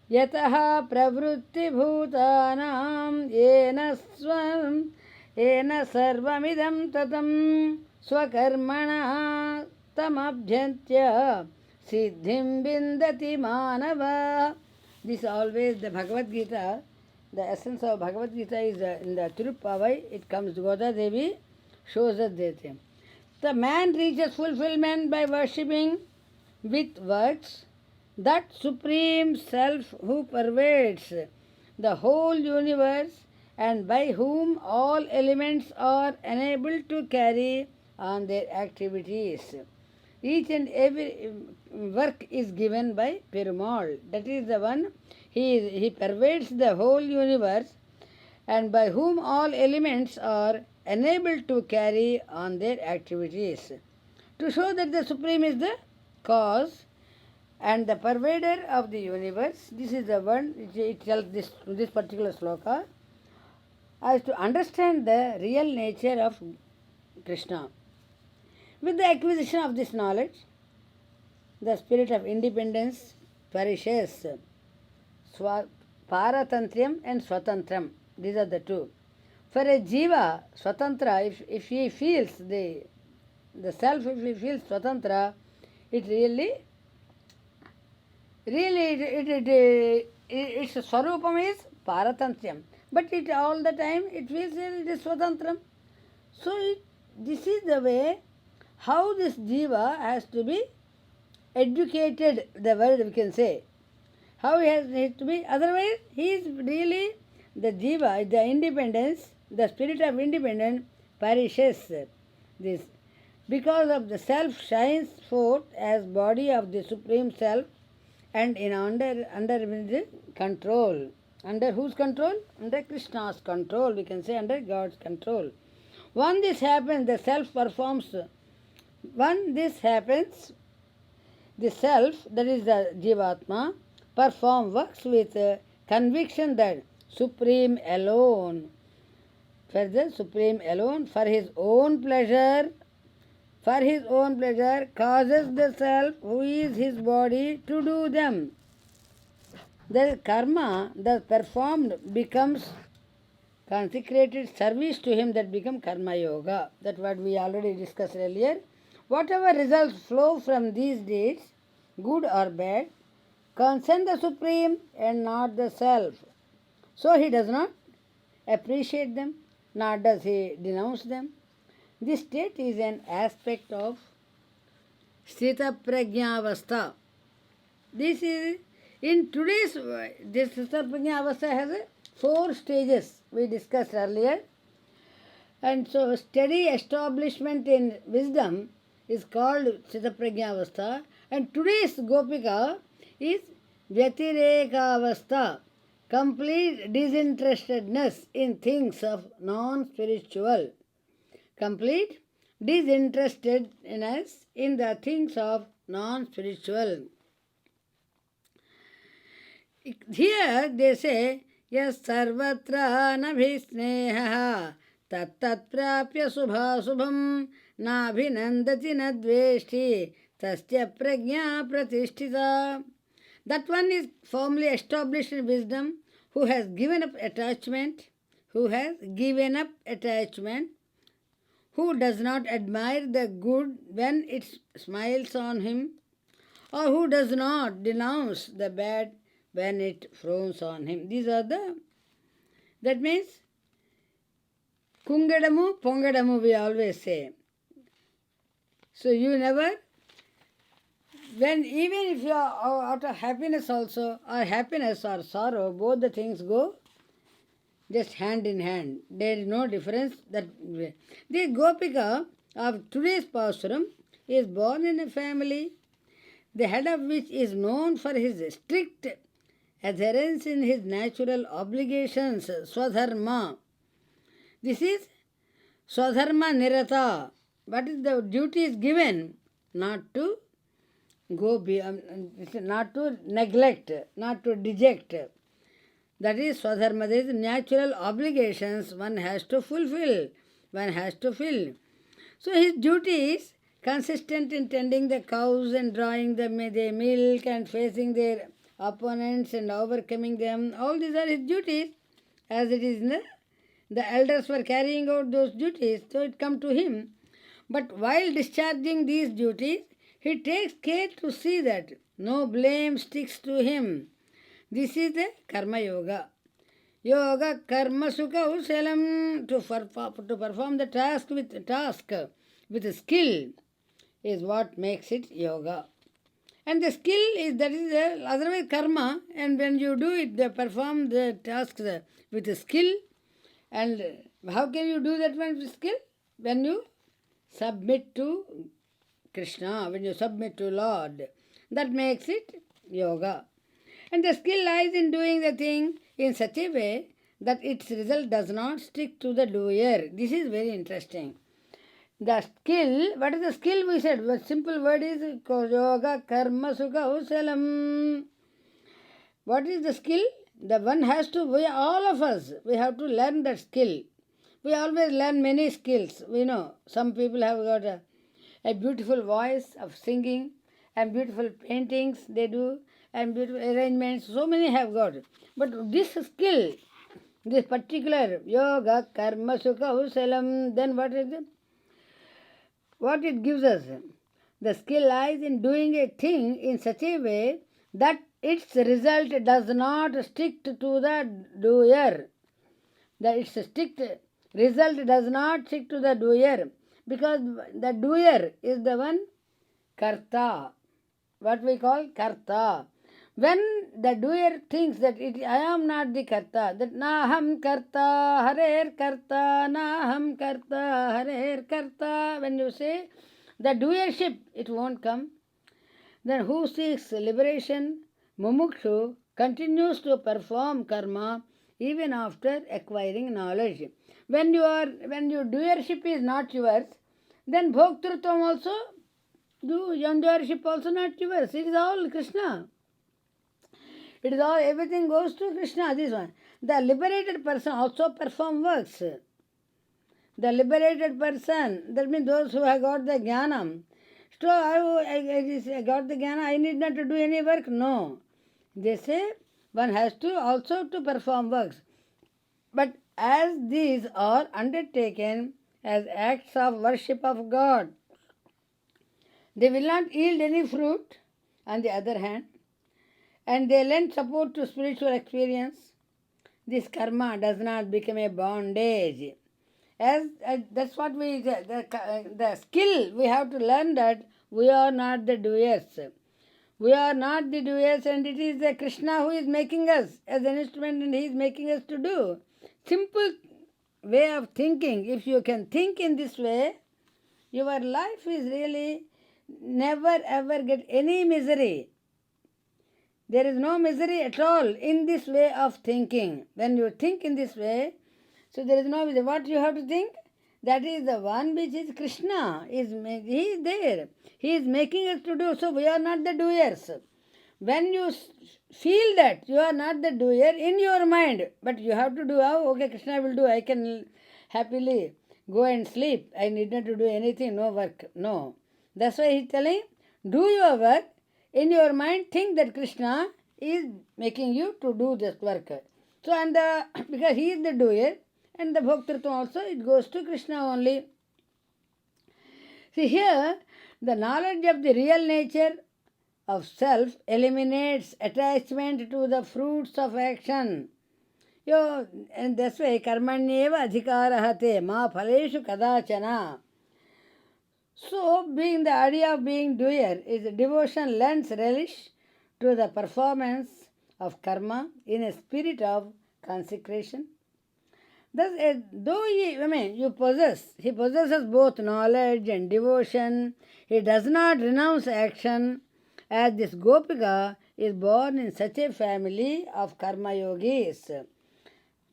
Yataha pravrutti bhutanam yena sarvamidam tatam swakarmana tamabhyantya siddhim bindati manava. This always the Bhagavad Gita, the essence of Bhagavad Gita is in the Tiruppavai. It comes, Goda Devi shows us this. The man reaches fulfillment by worshipping with works that Supreme Self who pervades the whole universe and by whom all elements are enabled to carry on their activities. Each and every work is given by Perumal. That is the one, he pervades the whole universe, and by whom all elements are enabled to carry on their activities. To show that the Supreme is the cause and the pervader of the universe, this is the one, it tells this particular sloka, as to understand the real nature of Krishna. With the acquisition of this knowledge, the spirit of independence perishes. Paratantriam and Swatantram, these are the two. For a jiva, Swatantra, if he feels the self, if he feels Swatantra, it its Swarupam is Paratantriam. But it all the time, it feels it is Swatantram. So this is the way how this jiva has to be educated, the word we can say. How he has to be, otherwise he is really, the jiva, the independence, the spirit of independence perishes. This, because of the self shines forth as body of the Supreme Self and in under the control. Under whose control? Under Krishna's control, we can say under God's control. When this happens, the self performs. When this happens, the self, that is the Jivatma, works with conviction that Supreme alone, for the Supreme alone, for his own pleasure, causes the self, who is his body, to do them. The karma thus performed becomes consecrated service to him, that become karma yoga. That's what we already discussed earlier. Whatever results flow from these deeds, good or bad, concern the Supreme and not the self. So he does not appreciate them, nor does he denounce them. This state is an aspect of Sthita Prajnavastha. This is, in today's, this Sthita Prajnavastha has 4 stages we discussed earlier. And so steady establishment in wisdom is called Sthita Prajnavastha. And today's Gopika is Vyatirekavastha, complete disinterestedness in things of non-spiritual. Complete disinterestedness in the things of non-spiritual. Here they say, Yas sarvatra nabhisneha tattat prapya subhasubham nabhinandati nadveshti tasya prajna pratishtita. That one is firmly established in wisdom, who has given up attachment, who does not admire the good when it smiles on him, or who does not denounce the bad when it frowns on him. These are that means, Kungadamu, Pongadamu we always say. So you never, even if you are out of happiness also, or happiness or sorrow, both the things go just hand in hand. There is no difference. That the Gopika of today's Pasuram is born in a family, the head of which is known for his strict adherence in his natural obligations, Swadharma. This is Swadharma Nirata. What is the duty is given? Not to go beyond, not to neglect, not to deject. That is Swadharma. There is natural obligations one has to fulfill. So his duty is consistent in tending the cows and drawing their milk and facing their opponents and overcoming them. All these are his duties, as it is the elders were carrying out those duties, so it come to him. But while discharging these duties, he takes care to see that no blame sticks to him. This is the Karma Yoga. Yoga Karma Sukha Usalam, to perform the task with skill is what makes it yoga. And the skill is, that is otherwise karma, and when you do it, they perform the tasks with skill, And how can you do that one skill? When you submit to Krishna, when you submit to Lord. That makes it yoga. And the skill lies in doing the thing in such a way that its result does not stick to the doer. This is very interesting. The skill, what is the skill we said? The simple word is yoga, karma, sukha, usalam. What is the skill? The one has to, all of us, we have to learn that skill. We always learn many skills. We know some people have got a beautiful voice of singing and beautiful paintings they do and beautiful arrangements. So many have got. But this skill, this particular yoga, karma, sukha, usalam, then what is it? What it gives us? The skill lies in doing a thing in such a way that its result does not stick to the doer. That its result does not stick to the doer, because the doer is the one karta, what we call karta. When the doer thinks that I am not the karta, that naham karta, harer karta, naham karta, harer karta, when you say the doership, it won't come. Then who seeks liberation, mumukshu, continues to perform karma even after acquiring knowledge. When your doership is not yours, then bhoktrutvam also, doership also not yours. It is all Krishna. It is all, everything goes to Krishna, this one. The liberated person also perform works. The liberated person, that means those who have got the jnanam. So I got the jnana, I need not to do any work. No. They say one has to also to perform works. But as these are undertaken as acts of worship of God, they will not yield any fruit, on the other hand, and they lend support to spiritual experience. This karma does not become a bondage. That's what the skill we have to learn, that we are not the doers. We are not the doers, and it is the Krishna who is making us as an instrument, and he is making us to do. Simple way of thinking. If you can think in this way, your life is really never ever get any misery. There is no misery at all in this way of thinking. When you think in this way, so there is no misery. What you have to think? That is the one which is Krishna. He is there. He is making us to do. So we are not the doers. When you feel that you are not the doer in your mind, but you have to do, okay, Krishna will do, I can happily go and sleep. I need not to do anything, no work. No. That's why he is telling, do your work. In your mind, think that Krishna is making you to do this work. So, and because he is the doer, and the bhoktritvam also, it goes to Krishna only. See here, the knowledge of the real nature of self eliminates attachment to the fruits of action. And that's why karmanyeva adhikarah te ma phaleshu kadachana. So, being the idea of being doer is devotion lends relish to the performance of karma in a spirit of consecration. Thus, though he possesses both knowledge and devotion, he does not renounce action, as this Gopika is born in such a family of karma yogis.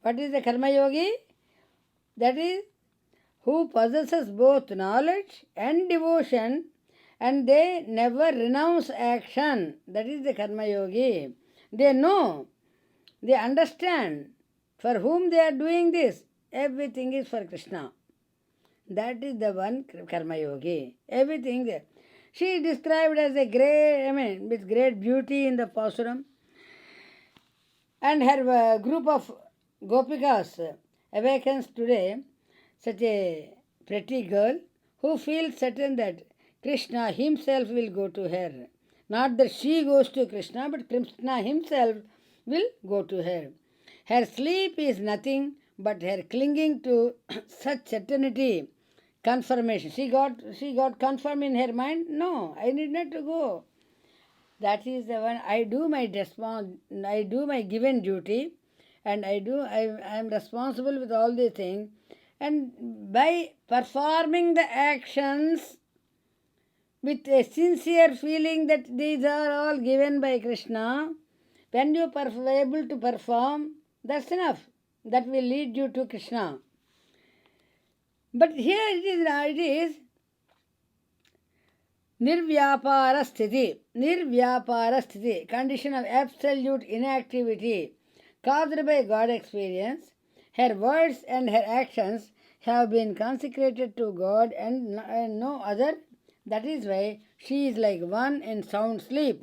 What is a karma yogi? That is, who possesses both knowledge and devotion, and they never renounce action. That is the karma yogi. They know, they understand for whom they are doing this. Everything is for Krishna. That is the one karma yogi. Everything there. She is described as a great, with great beauty in the Pasuram. And her group of Gopikas awakens today such a pretty girl who feels certain that Krishna himself will go to her. Not that she goes to Krishna, but Krishna himself will go to her. Her sleep is nothing but her clinging to such certainty, confirmation. She got confirmed in her mind. No, I need not to go. That is the one. I do my given duty, and I am responsible with all these things. And by performing the actions with a sincere feeling that these are all given by Krishna, when you are able to perform, that's enough. That will lead you to Krishna. But here it is nirvyapara sthiti. Nirvyapara sthiti, condition of absolute inactivity caused by God experience. Her words and her actions have been consecrated to God and no other. That is why she is like one in sound sleep.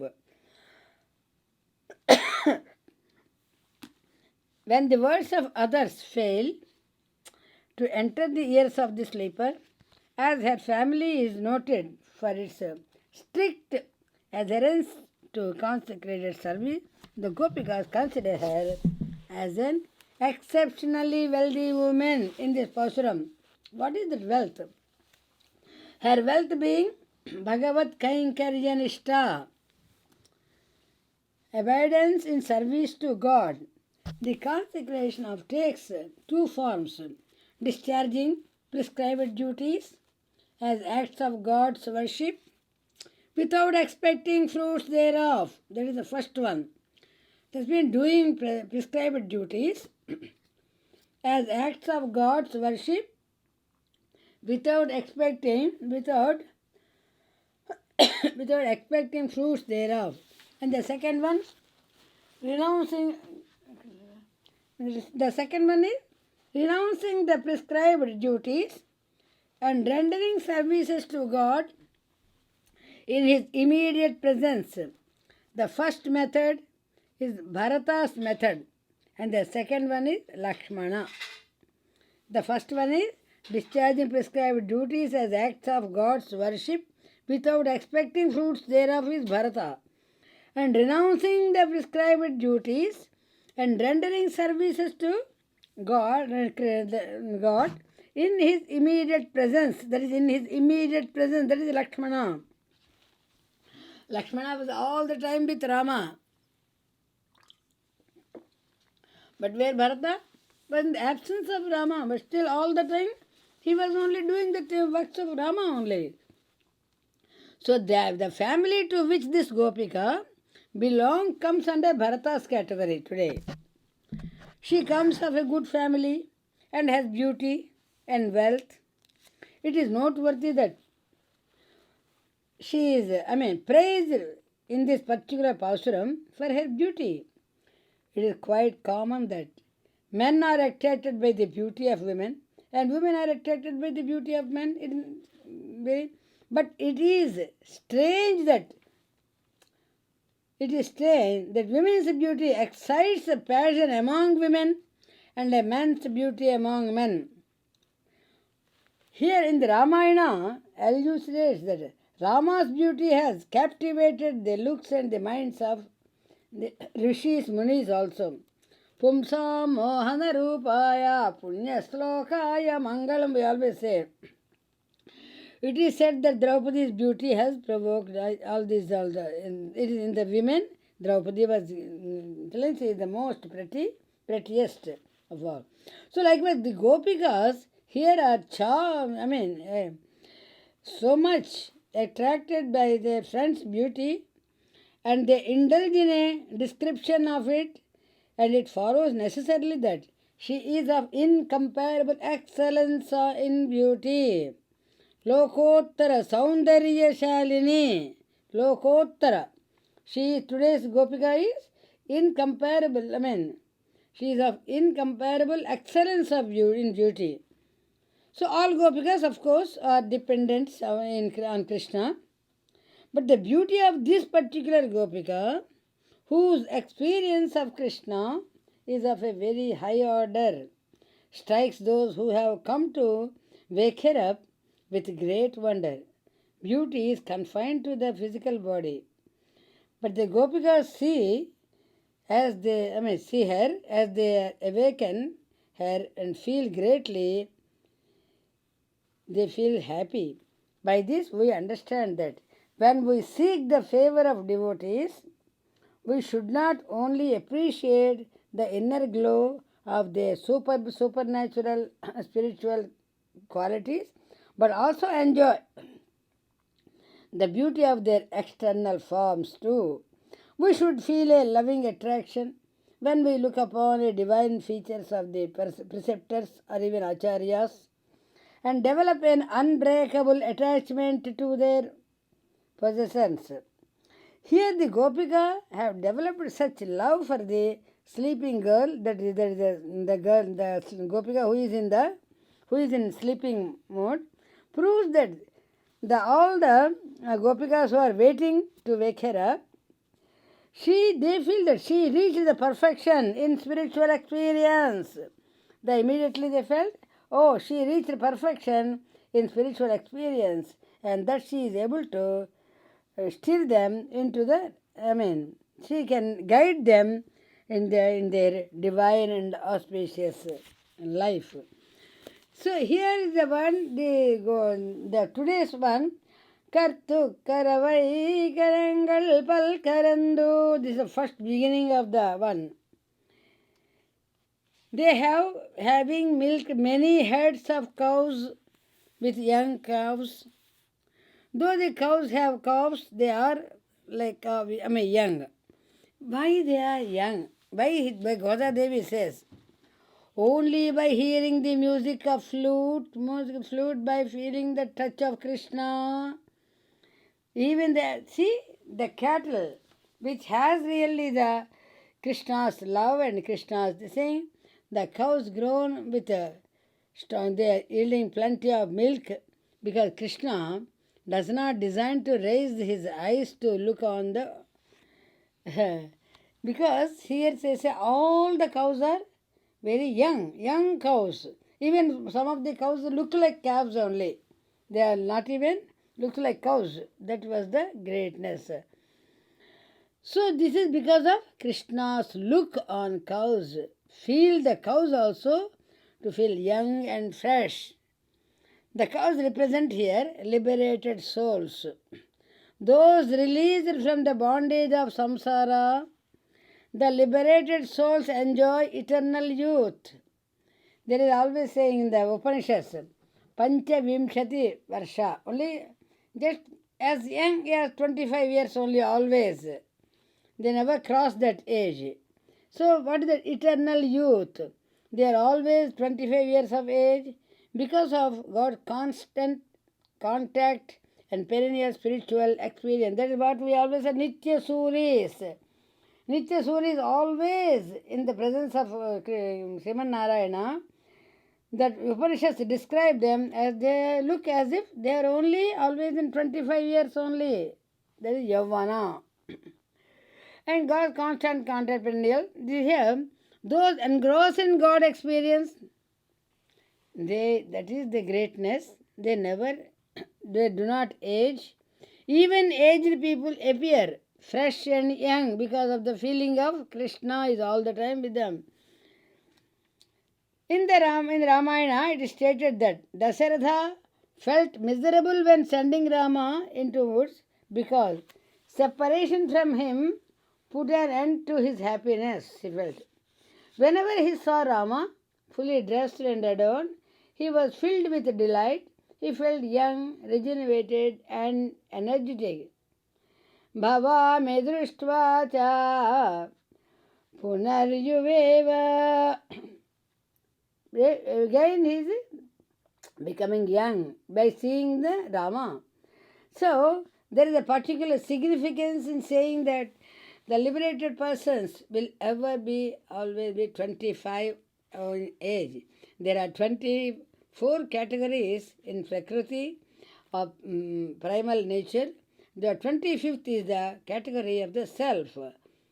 When the words of others fail to enter the ears of the sleeper, as her family is noted for its strict adherence to consecrated service, the Gopikas consider her as an exceptionally wealthy woman in this Pasuram. What is that wealth? Her wealth being Bhagavat Kainkaryanishta, abidance in service to God. The consecration of takes two forms: discharging prescribed duties as acts of God's worship without expecting fruits thereof. That is the first one. It has been doing prescribed duties as acts of God's worship without expecting fruits thereof. And the second one, renouncing. The second one is renouncing the prescribed duties and rendering services to God in His immediate presence. The first method is Bharata's method, and the second one is Lakshmana. The first one is discharging prescribed duties as acts of God's worship without expecting fruits thereof is Bharata, and renouncing the prescribed duties and rendering services to God in His immediate presence. That is in His immediate presence. That is Lakshmana. Lakshmana was all the time with Rama. But where Bharata was in the absence of Rama, but still all the time he was only doing the works of Rama only. So the family to which this Gopika comes under Bharata's category today. She comes of a good family and has beauty and wealth. It is noteworthy that she is, praised in this particular Pasuram for her beauty. It is quite common that men are attracted by the beauty of women and women are attracted by the beauty of men. But it is strange that women's beauty excites a passion among women and a man's beauty among men. Here in the Ramayana elucidates that Rama's beauty has captivated the looks and the minds of the rishis, munis also. Pumsa mohana rupaya punya slokaya mangalam, we always say. It is said that Draupadi's beauty has provoked all these. It is in the women. Draupadi was, she is the most prettiest of all. So likewise, the Gopikas here are so much attracted by their friend's beauty, and they indulge in a description of it, and it follows necessarily that she is of incomparable excellence in beauty. Lokottara Saundarya Shalini. Lokottara. Today's Gopika is incomparable. She is of incomparable excellence of in beauty. So all Gopikas, of course, are dependents on Krishna. But the beauty of this particular Gopika, whose experience of Krishna is of a very high order, strikes those who have come to wake her up with great wonder. Beauty is confined to the physical body. But the Gopikas see her as they awaken her and feel greatly, they feel happy. By this we understand that when we seek the favor of devotees, we should not only appreciate the inner glow of their supernatural spiritual qualities, but also enjoy the beauty of their external forms too. We should feel a loving attraction when we look upon the divine features of the preceptors or even acharyas, and develop an unbreakable attachment to their possessions. Here the Gopika have developed such love for the sleeping girl, that is the girl, the Gopika who is in sleeping mode, proves that all the Gopikas who are waiting to wake her up, they feel that she reached the perfection in spiritual experience. Immediately they felt, oh, she reached perfection in spiritual experience, and that she is able to steer them into she can guide them in their divine and auspicious life. So here is the one, the today's one, Kattru, Karavai, Kannangal, Palkarandu. This is the first beginning of the one. They have having milked many herds of cows with young calves. Though the cows have calves, they are young. Why they are young? By Goda Devi says, only by hearing the music of flute, by feeling the touch of Krishna. Even the cattle, which has really the Krishna's love and Krishna's thing, the cows grown with they are yielding plenty of milk, because Krishna does not design to raise his eyes to look on the because here they say all the cows are very young cows. Even some of the cows look like calves only. They are not even look like cows. That was the greatness. So this is because of Krishna's look on cows. Feel the cows also to feel young and fresh. The cows represent here liberated souls. Those released from the bondage of samsara, the liberated souls enjoy eternal youth. There is always saying in the Upanishads, Pancha Vimshati Varsha, only just as young as 25 years only, always. They never cross that age. So what is the eternal youth? They are always 25 years of age because of God's constant contact and perennial spiritual experience. That is what we always say, Nitya Suris. Nitya Suri is always in the presence of Sriman Narayana. That Upanishads describe them as they look as if they are only always in 25 years only. That is Yavana. And God's constant contact perennial. Here, those engrossed in God experience, that is the greatness. They do not age. Even aged people appear fresh and young because of the feeling of Krishna is all the time with them. In Ramayana, it is stated that Dasaratha felt miserable when sending Rama into woods because separation from him put an end to his happiness, he felt. Whenever he saw Rama, fully dressed and adorned, he was filled with delight. He felt young, rejuvenated and energetic. Bhava me društva cha punaryuveva. Again he is becoming young by seeing the Rama. So there is a particular significance in saying that the liberated persons will always be 25 in age. There are 24 categories in Prakriti of primal nature. The 25th is the category of the self.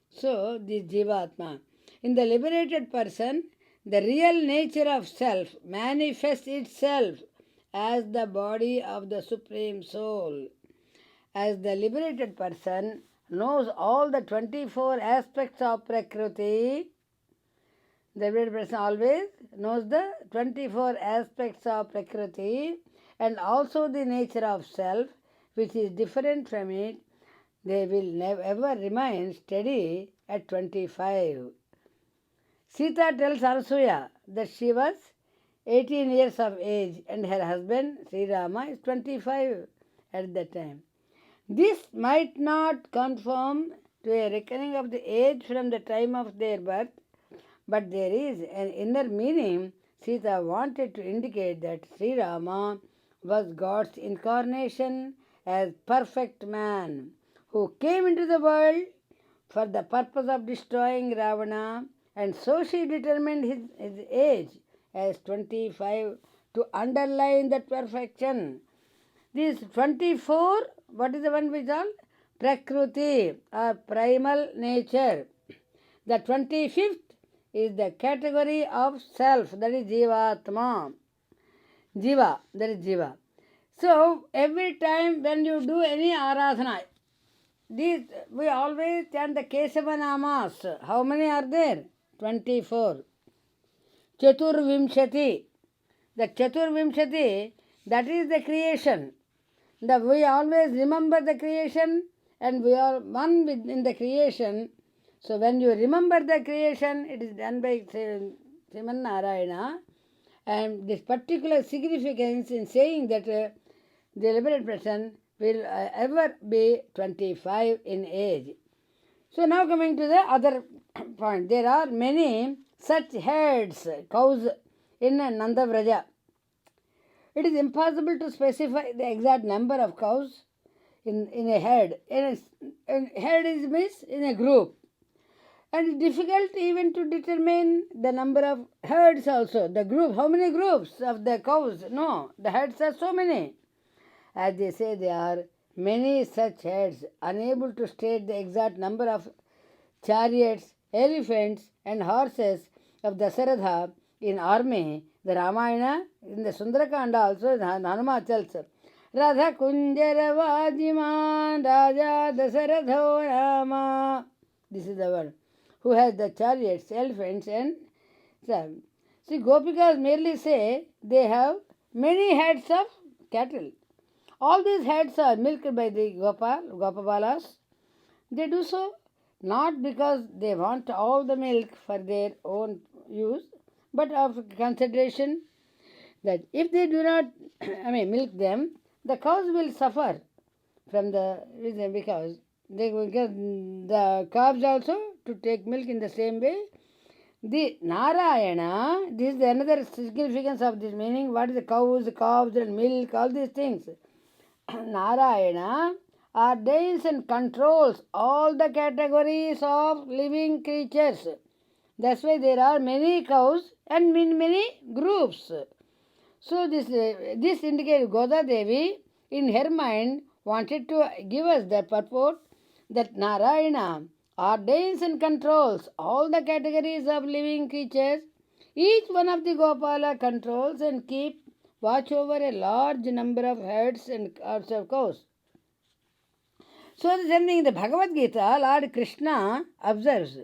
So, this Jivatma. In the liberated person, the real nature of self manifests itself as the body of the Supreme Soul. As the liberated person knows all the 24 aspects of Prakriti, the liberated person always knows the 24 aspects of Prakriti and also the nature of self, which is different from it. They will never ever remain steady at 25. Sita tells Anasuya that she was 18 years of age and her husband Sri Rama is 25 at that time. This might not conform to a reckoning of the age from the time of their birth, but there is an inner meaning. Sita wanted to indicate that Sri Rama was God's incarnation as perfect man who came into the world for the purpose of destroying Ravana, and so she determined his age as 25 to underline that perfection. This 24, what is the one we call? Prakriti or primal nature. The 25th is the category of self, that is Jivatma. Jiva, that is Jiva. So, every time when you do any aradhana, these, we always chant the Kesava Namas. How many are there? 24. Chaturvimshati. The Chaturvimshati, that is the creation. We always remember the creation and we are one in the creation. So when you remember the creation, it is done by Sriman Narayana. And this particular significance in saying that the liberated person will ever be 25 in age. So now coming to the other point. There are many such heads, cows in Nanda Vraja. It is impossible to specify the exact number of cows in a herd. In a herd is means in a group. And it's difficult even to determine the number of herds also. The group, how many groups of the cows? No, the herds are so many. As they say, there are many such heads, unable to state the exact number of chariots, elephants and horses of Dasaratha in army. The Ramayana, in the Sundarakanda also, Dhanurmasa tells, Radha Kunjara Vajiman Raja Dasaratho Rama. This is the word. Who has the chariots, elephants and so. See, Gopikas merely say they have many heads of cattle. All these heads are milked by the Gopabalas. They do so not because they want all the milk for their own use, but of consideration that if they do not milk them, the cows will suffer from the reason because they will get the calves also to take milk in the same way. The Narayana, this is another significance of this meaning. What is the cows, calves and milk, all these things. Narayana ordains and controls all the categories of living creatures. That's why there are many cows and many groups. So this indicates Goda Devi in her mind wanted to give us the purport that Narayana ordains and controls all the categories of living creatures. Each one of the Gopala controls and keep watch over a large number of herds and of cows. So the same thing in the Bhagavad Gita, Lord Krishna observes,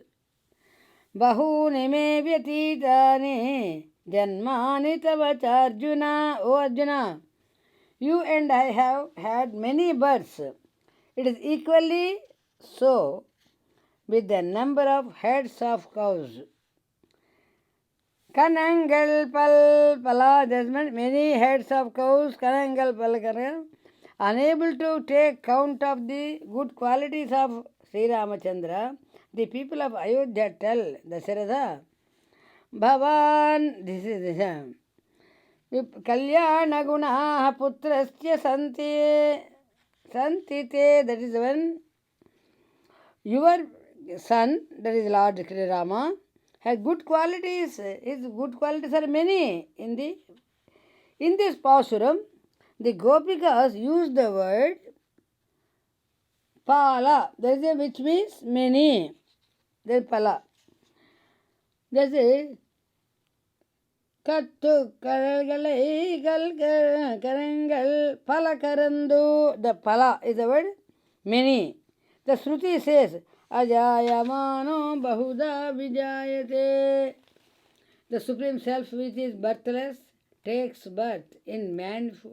Bahuni me vyatitani janmani tavacha Arjuna. O Arjuna, you and I have had many births. It is equally so with the number of heads of cows. Kannangal pala judgment, many heads of cows, Kannangal pala, unable to take count of the good qualities of Sri Ramachandra, the people of Ayodhya tell Dasaratha, Bhavan, this is this. Kalyana guna putrasya santite, that is when your son, that is Lord Sri Rama, has good qualities. His good qualities are many. In this Pasuram, the Gopikas use the word Pala, which means many. Then Pala. There's a Kattru Kannangal Palakarandu. The Pala is the word many. The Shruti says, Ajayamano Bahuda Vijayate. The Supreme Self, which is birthless, takes birth in manifold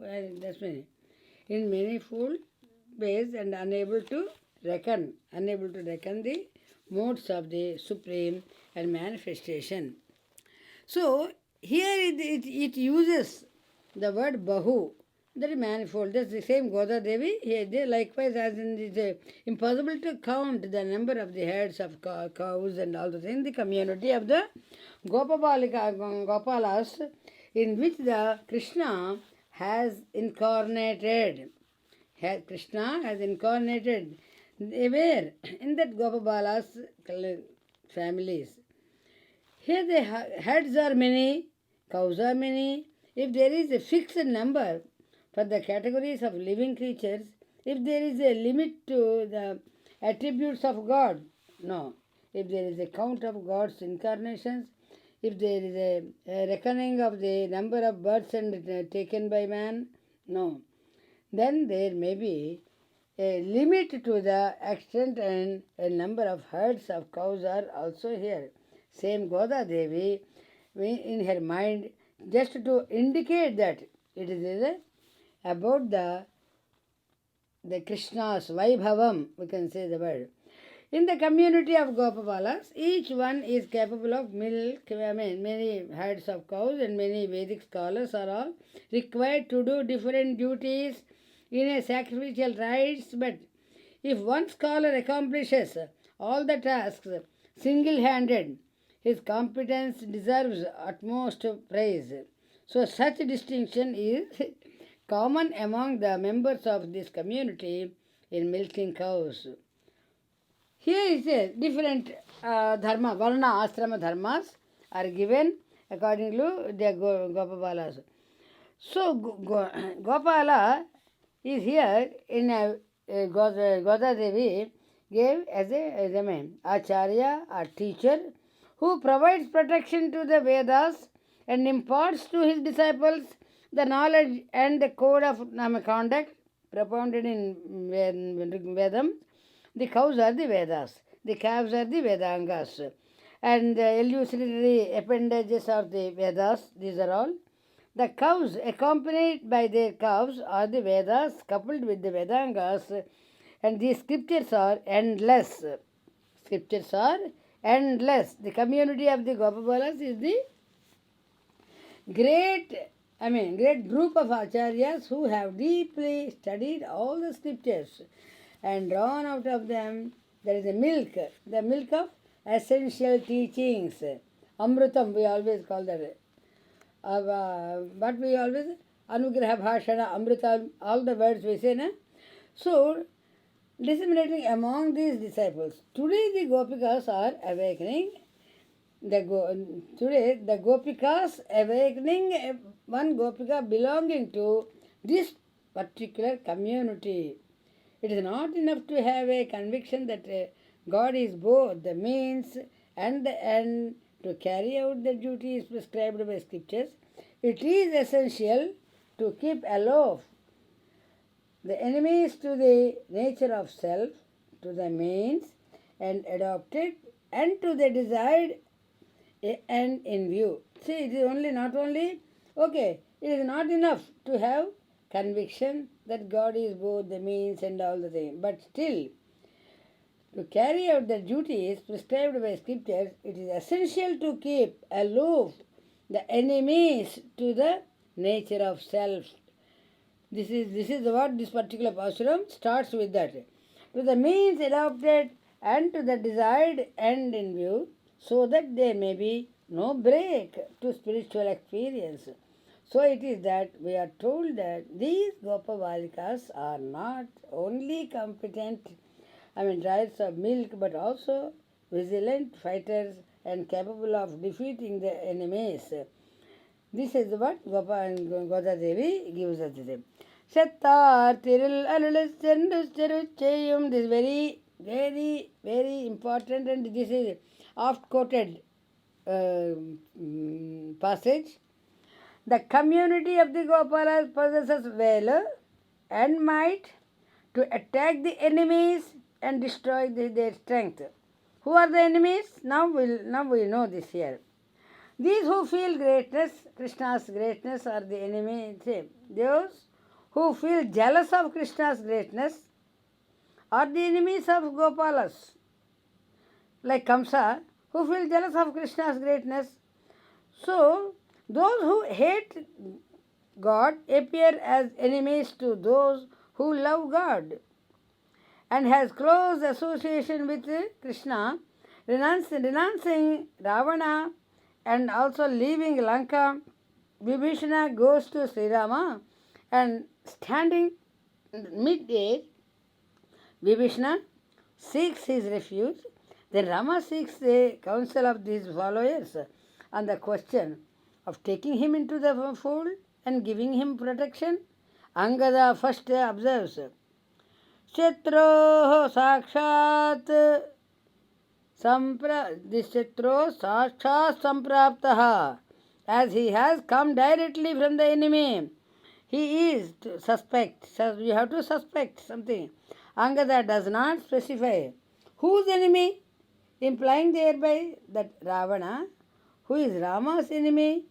ways and unable to reckon the modes of the Supreme and manifestation. So, here it uses the word Bahu, that is manifold. That's the same Goda Devi. Here, they likewise, as in it's impossible to count the number of the heads of cows and all those in the community of the Gopalas, in which the Krishna has incarnated. Krishna has incarnated. Where? In that Gopabalas families. Here the heads are many, cows are many. If there is a fixed number for the categories of living creatures, if there is a limit to the attributes of God, no. If there is a count of God's incarnations, if there is a reckoning of the number of births and taken by man, no. Then there may be a limit to the extent and a number of herds of cows are also here. Same Goda Devi, in her mind, just to indicate that it is about the Krishna's Vaibhavam, we can say the word. In the community of Gopabalas, each one is capable of milk. Many herds of cows and many Vedic scholars are all required to do different duties in a sacrificial rites. But if one scholar accomplishes all the tasks single-handed, his competence deserves utmost praise. So such distinction is common among the members of this community in milking cows. Here is a different dharma, varna, ashrama dharmas are given according to the Gopabalas. So Gopala is here in a Goda Devi gave as a man, Acharya, a teacher, who provides protection to the Vedas and imparts to his disciples the knowledge and the code of conduct propounded in Vedam. The cows are the Vedas, the calves are the Vedangas, and the illusory appendages of the Vedas, these are all. The cows, accompanied by their calves, are the Vedas coupled with the Vedangas, and these scriptures are endless. Scriptures are endless. The community of the Gopabalas is the great group of acharyas who have deeply studied all the scriptures and drawn out of them there is the milk of essential teachings. Amrutam, we always call that. But we always, Anugraha Bhashana, Amrita, all the words we say, na? So, disseminating among these disciples. Today the Gopikas are awakening. Today the Gopikas awakening one Gopika belonging to this particular community. It is not enough to have a conviction that God is both the means and the end to carry out the duties prescribed by scriptures. It is essential to keep aloof the enemies to the nature of self, to the means and adopted, and to the desired end in view. See, it is not only, it is not enough to have conviction that God is both the means and all the things, but still, to carry out the duties prescribed by scriptures, it is essential to keep aloof the enemies to the nature of self. This is what this particular Pasuram starts with that. To the means adopted and to the desired end in view, so that there may be no break to spiritual experience. So it is that we are told that these Gopavalikas are not only competent, drivers of milk, but also vigilant fighters and capable of defeating the enemies. This is what Goda Devi gives us today. Sattar Tirul Alulis Cheyum. This is very, very, very important, and this is oft quoted passage. The community of the Gopalas possesses valor and might to attack the enemies and destroy their strength. Who are the enemies? Now we know this here. These who feel greatness, Krishna's greatness, are the enemies. Those who feel jealous of Krishna's greatness are the enemies of Gopalas. like Kamsa, who feel jealous of Krishna's greatness. So, those who hate God appear as enemies to those who love God, and has close association with Krishna, renouncing Ravana and also leaving Lanka. Vibhishana goes to Sri Rama and standing midday, Vibhishana seeks his refuge. Then Rama seeks the counsel of these followers on the question of taking him into the fold and giving him protection. Angada first observes, Shatro Sakshat this Shatro Sakshat Sampraptaha, as he has come directly from the enemy. He is to suspect. So we have to suspect something. Angada does not specify whose enemy, implying thereby that Ravana, who is Rama's enemy,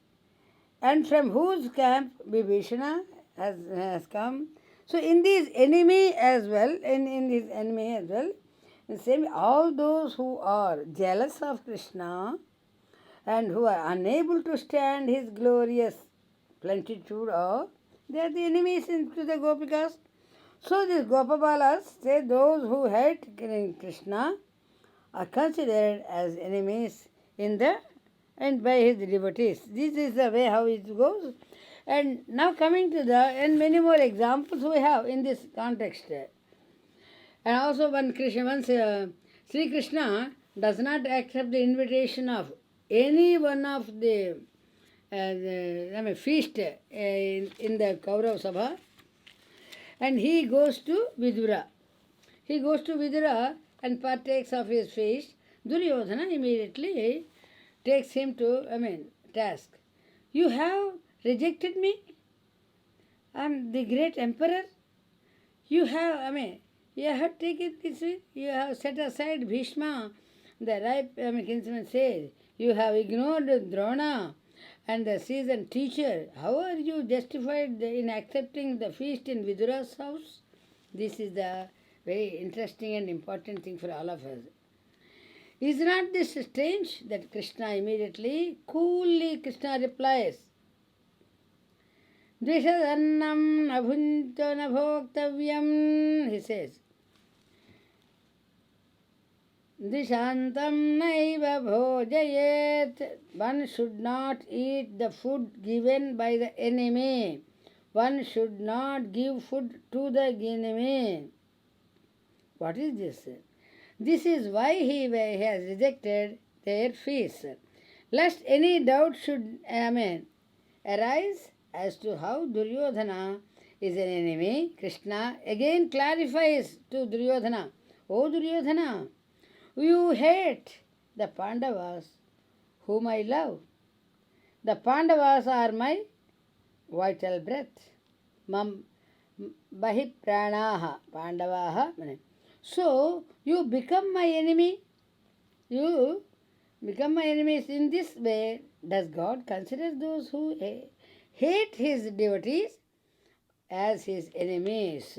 and from whose camp Vibhishana has come. So in this enemy as well, in this enemy as well, the same all those who are jealous of Krishna and who are unable to stand his glorious plenitude of, they are the enemies to the Gopikas. So these Gopabalas say those who hate Krishna are considered as enemies in the and by his devotees. This is the way how it goes. And now coming to the, and many more examples we have in this context. And also once Sri Krishna does not accept the invitation of any one of the, feast in the Kaurav Sabha, and he goes to Vidura. He goes to Vidura and partakes of his feast. Duryodhana immediately takes him to, task. You have rejected me? I am the great emperor. You have, you have taken this way. You have set aside Bhishma, the ripe, kinsman says. You have ignored Drona and the seasoned teacher. How are you justified in accepting the feast in Vidura's house? This is the very interesting and important thing for all of us. Is not this strange that Krishna immediately, coolly Krishna replies, Dvishadannam nabhunto nabhoktavyam, he says. Dishantam naiva bhojayet. One should not eat the food given by the enemy. One should not give food to the enemy. What is this? This is why he has rejected their feast. Lest any doubt should arise as to how Duryodhana is an enemy, Krishna again clarifies to Duryodhana, O Duryodhana, you hate the Pandavas whom I love. The Pandavas are my vital breath. Mam bahi pranaha Pandavaha. So, you become my enemy. You become my enemies in this way. Does God consider those who hate his devotees as his enemies?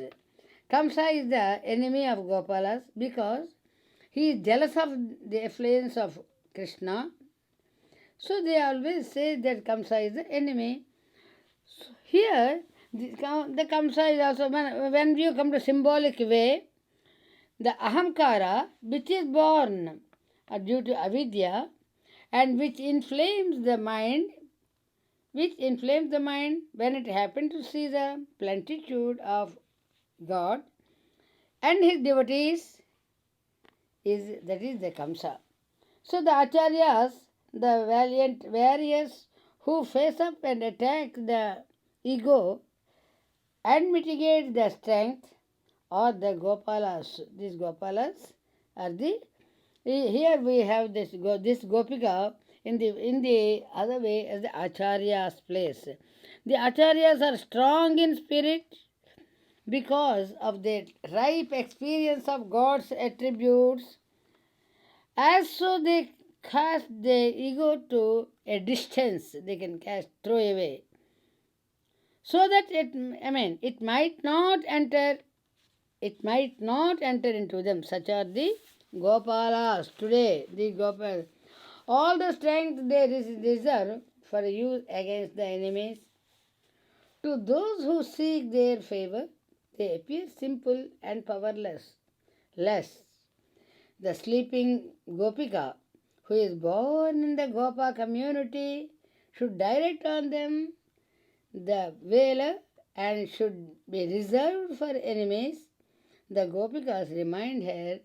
Kamsa is the enemy of Gopalas because he is jealous of the affluence of Krishna. So they always say that Kamsa is the enemy. So here, the Kamsa is also, when you come to symbolic way, the ahamkara, which is born due to avidya and which inflames the mind when it happened to see the plenitude of God and his devotees, that is the Kamsa. So the acharyas, the valiant warriors who face up and attack the ego and mitigate the strength, or the Gopalas. These Gopalas are the, here we have this Gopika in the other way as the Acharya's place. The Acharyas are strong in spirit because of their ripe experience of God's attributes, as so they cast the ego to a distance, they can throw away, so that it might not enter into them. Such are the Gopalas today, the Gopalas, all the strength they reserve for use against the enemies. To those who seek their favor, they appear simple and powerless. Less, the sleeping Gopika, who is born in the Gopa community, should direct on them the valor and should be reserved for enemies. The Gopikas remind her,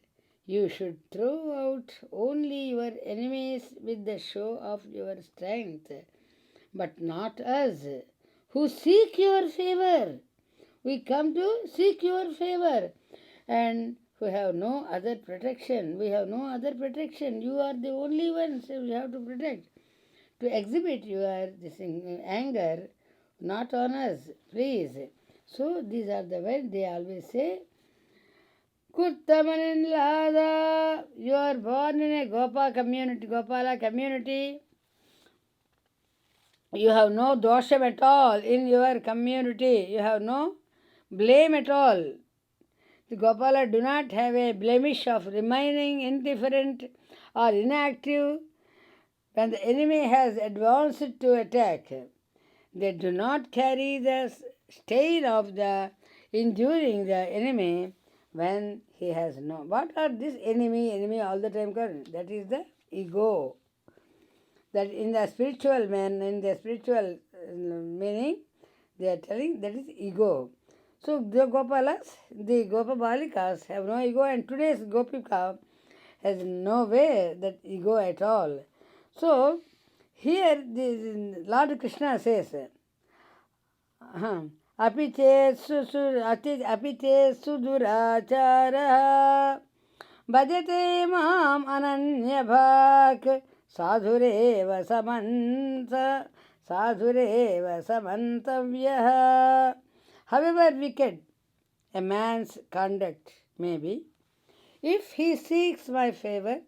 you should throw out only your enemies with the show of your strength, but not us, who seek your favor. We come to seek your favor, and we have no other protection. We have no other protection. You are the only ones we have to protect. To exhibit your anger, not on us, please. So these are the words they always say. Kuttamanilada, you are born in a Gopala community. You have no dosham at all in your community. You have no blame at all. The Gopala do not have a blemish of remaining indifferent or inactive when the enemy has advanced to attack. They do not carry the stain of the enduring the enemy when he has no. What are this enemy all the time? That is the ego. That in the spiritual meaning, they are telling that is ego. So the Gopalas, the Gopabalikas have no ego, and today's Gopika has no way that ego at all. So here the Lord Krishna says, Apiche sudurachara bhajate mam ananya bhak sadhureva samantavyaha. However wicked a man's conduct may be, if he seeks my favor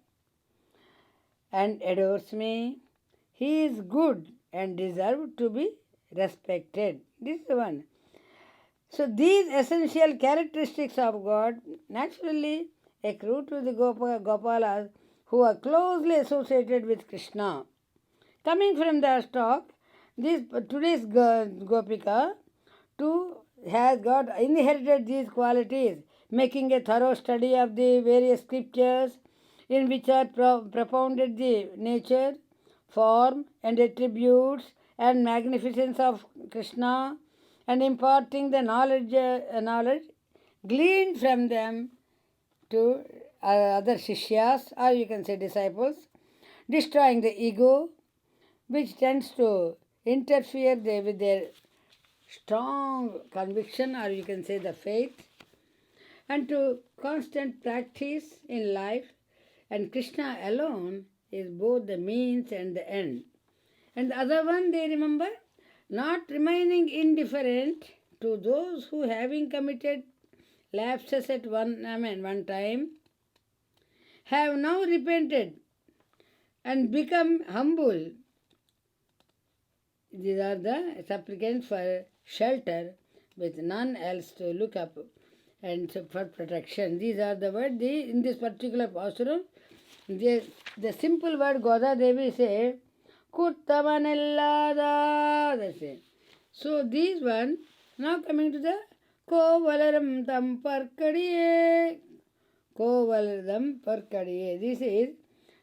and adores me, he is good and deserves to be respected. This is the one. So these essential characteristics of God naturally accrue to the Gopalas who are closely associated with Krishna. Coming from the stock, today's Gopika too has got inherited these qualities, making a thorough study of the various scriptures in which are propounded the nature, form and attributes and magnificence of Krishna, and imparting the knowledge gleaned from them to other shishyas, or you can say disciples, destroying the ego which tends to interfere with their strong conviction, or you can say the faith, and to constant practice in life. And Krishna alone is both the means and the end. And the other one, they remember, not remaining indifferent to those who, having committed lapses at one time, have now repented and become humble. These are the supplicants for shelter with none else to look up and for protection. These are the words in this particular Pasuram. The simple word Goda Devi say, Kuttamanellada. That's it. So these one, now coming to the Kovalaram Tam Parkadiye. Kovaladam Parkadiye. This is,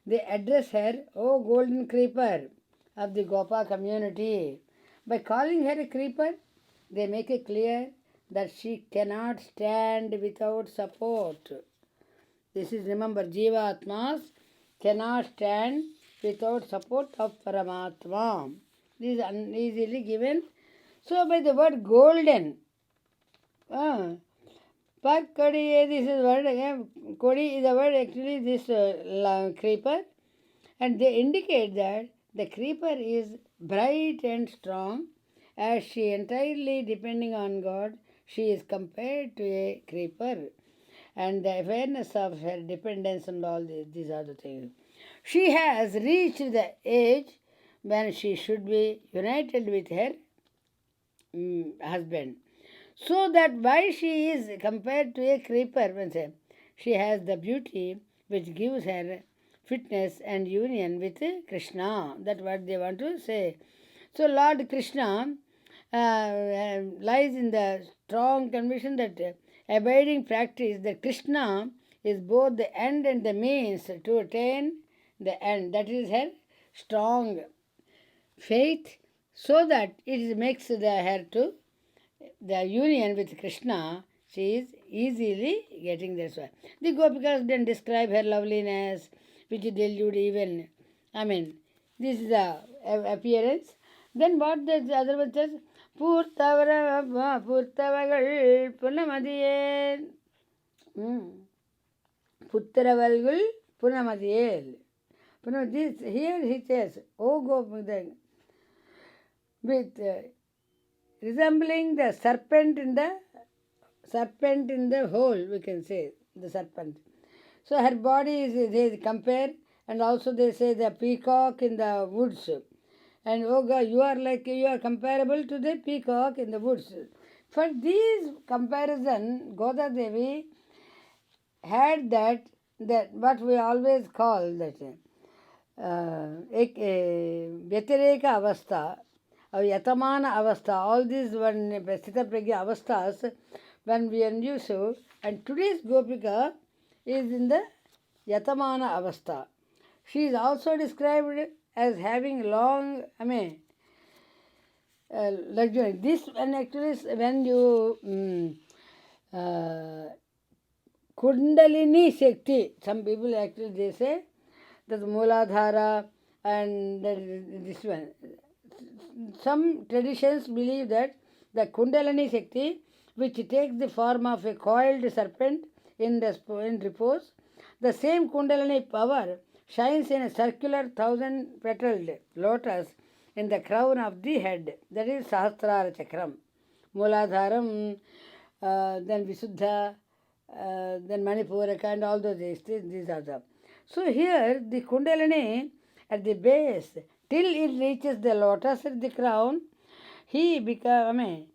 they address her, O golden creeper of the Gopa community. By calling her a creeper, they make it clear that she cannot stand without support. This is, remember, Jiva Atmas cannot stand without support of Paramatma. This is uneasily given. So by the word golden, Parkadiye, this is word again, Kodi is the word actually this creeper, and they indicate that the creeper is bright and strong, as she entirely depending on God. She is compared to a creeper, and the awareness of her dependence on all these are the things. She has reached the age when she should be united with her husband. So that why she is compared to a creeper, she has the beauty which gives her fitness and union with Krishna. That's what they want to say. So Lord Krishna lies in the strong conviction that abiding practice that Krishna is both the end and the means to attain the end. That is her strong faith, so that it makes her to the union with Krishna. She is easily getting this one. The Gopikas then describe her loveliness, which delude even. This is the appearance. Then what the other one says? Purtavagal Punamadiye. Puttaravalgul Punamadiye. This here he says, O Gopika, with resembling the serpent in the hole, we can say, the serpent. So her body is, they compare, and also they say the peacock in the woods. And oh God, you are comparable to the peacock in the woods. For this comparison, Goda Devi had that what we always call that Vyatireka Avastha, or Yatamana Avastha, all these one Sthita Pragya Avasthas, when we are used to, and today's Gopika is in the Yatamana Avastha. She is also described as having long, luxury. This one actually is when you Kundalini Shakti, some people actually they say that Mooladhara and this one. Some traditions believe that the Kundalini Shakti, which takes the form of a coiled serpent in repose, the same Kundalini power shines in a circular 1,000-petaled lotus in the crown of the head. That is Sahasrara Chakram. Mooladharam, then Visuddha, then Manipuraka, and all those these are the. So here the Kundalini at the base, till it reaches the lotus at the crown, he becomes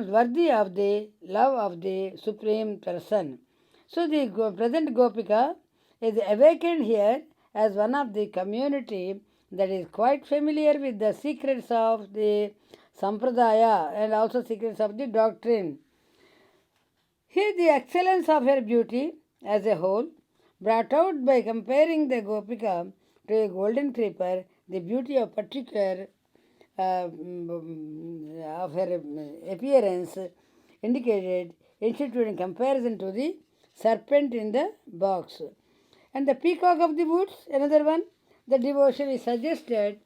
worthy of the love of the Supreme Person. So the present Gopika is awakened here as one of the community that is quite familiar with the secrets of the Sampradaya and also secrets of the doctrine. Here the excellence of her beauty as a whole, brought out by comparing the Gopika to a golden creeper, the beauty of particular of her appearance indicated, instituting comparison to the serpent in the box. And the peacock of the woods, another one, the devotion is suggested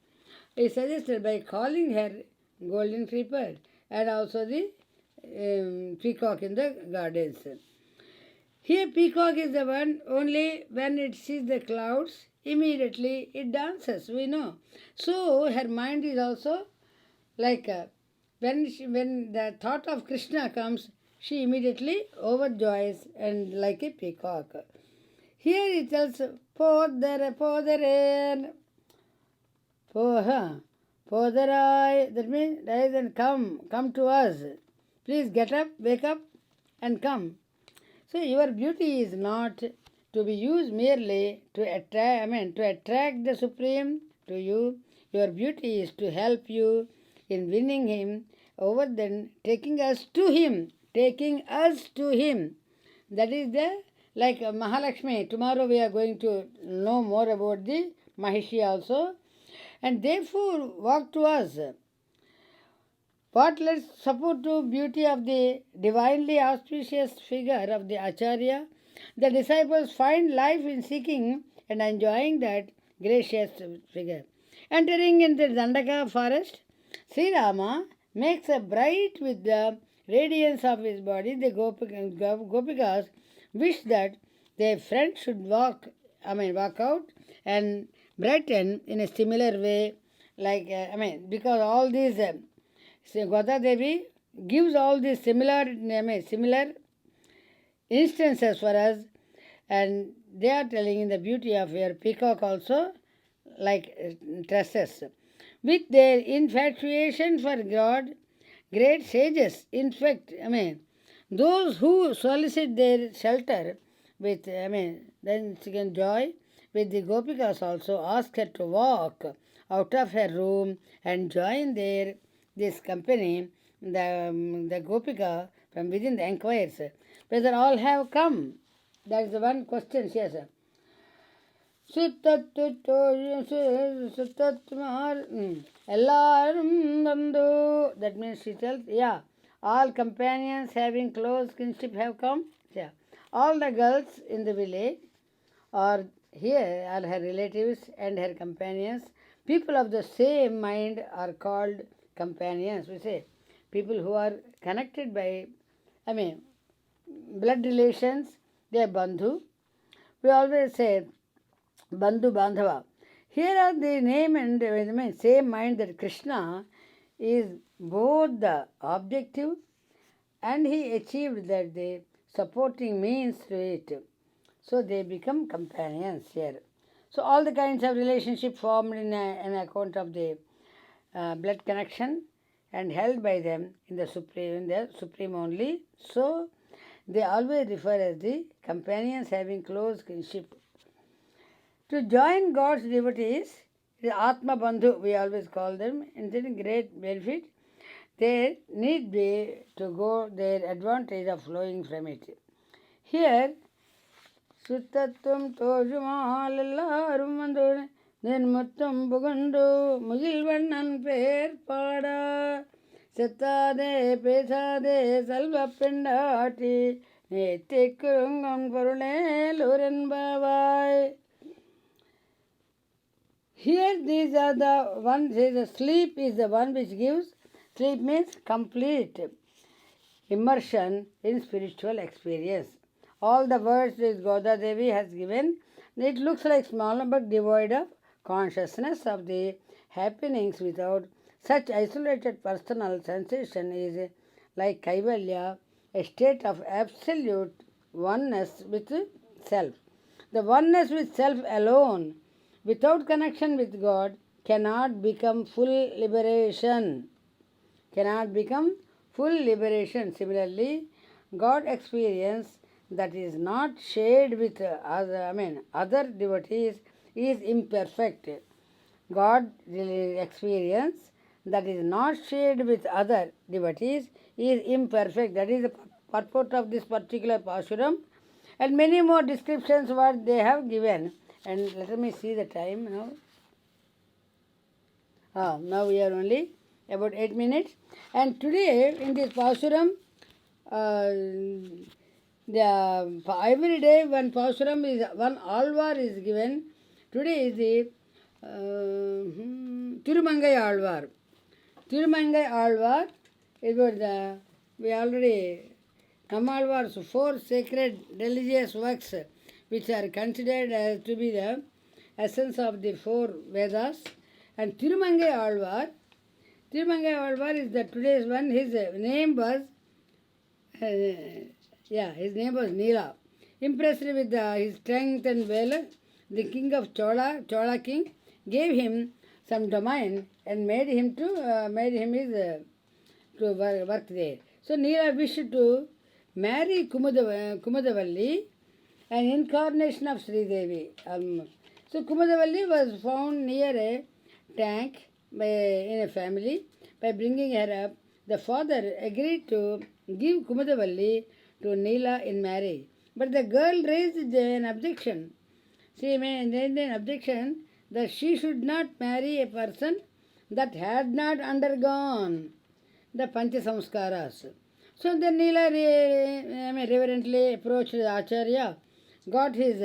by calling her golden creeper and also the peacock in the gardens. Here peacock is the one only when it sees the clouds, immediately it dances, we know. So her mind is also like when the thought of Krishna comes, she immediately overjoys and like a peacock. Here it tells Podarai, that means rise and come to us. Please get up, wake up and come. So your beauty is not to be used merely to attract the Supreme to you. Your beauty is to help you in winning Him over, then taking us to Him. That is the like Mahalakshmi. Tomorrow we are going to know more about the Mahishi also. And therefore walk to us. What lets support to beauty of the divinely auspicious figure of the Acharya? The disciples find life in seeking and enjoying that gracious figure. Entering into the Dandaka forest, Sri Rama makes a bright with the radiance of his body. The Gopikas wish that their friend should walk out and brighten in a similar way. Because all these, Goda Devi gives all these similar instances for us, and they are telling in the beauty of your peacock also, like tresses. With their infatuation for God, great sages, in fact, those who solicit their shelter with, then she can joy with the Gopikas also, ask her to walk out of her room and join this company. The Gopika from within the inquires whether all have come. That is the one question she has. That means she tells, yeah, all companions having close kinship have come. Yeah. All the girls in the village are here, all her relatives and her companions. People of the same mind are called companions. We say people who are connected by, blood relations, they are bandhu. We always say bandhu bandhava. Here are the name and same mind that Krishna is both the objective and he achieved that the supporting means to it. So they become companions here. So all the kinds of relationship formed in an account of the blood connection and held by them in the supreme only. So they always refer as the companions having close kinship. To join God's devotees, the Atma Bandhu, we always call them, and then great benefit, there need be to go their advantage of flowing from it. Here, Suttatum Tojumalalarum Vandu Nirmuttum Bugundu Mugilvannan Per Pada Satade Pesade Salva Pendati Netikurungan Purune Luren Bavai. Here these are the one says sleep is the one which gives. Sleep means complete immersion in spiritual experience. All the words that Goda Devi has given, it looks like small but devoid of consciousness of the happenings without such isolated personal sensation is like Kaivalya, a state of absolute oneness with self. The oneness with self alone, without connection with God, cannot become full liberation. Cannot become full liberation. Similarly, God experience that is not shared with other devotees is imperfect. God experience that is not shared with other devotees is imperfect. That is the purport of this particular Pasuram, and many more descriptions what they have given. And let me see the time now. Now we are only about 8 minutes. And today in this Pasuram, every day one Pasuram is one Alvar is given. Today is the Tirumangai Alvar. Tirumangai Alvar is about we already Nammalvar's 4 sacred religious works which are considered as to be the essence of the 4 Vedas. And Tirumangai Alvar is the today's one. His name was Neela. Impressed with his strength and valor, the king of Chola king, gave him some domain and made him his to work there. So Neela wished to marry Kumudavalli, an incarnation of Sri Devi. So Kumudavalli was found near a tank in a family. By bringing her up, the father agreed to give Kumudavalli to Neela in marriage. But the girl raised an objection. She made an objection that she should not marry a person that had not undergone the Pancha Samskaras. So then Neela reverently approached the Acharya, got his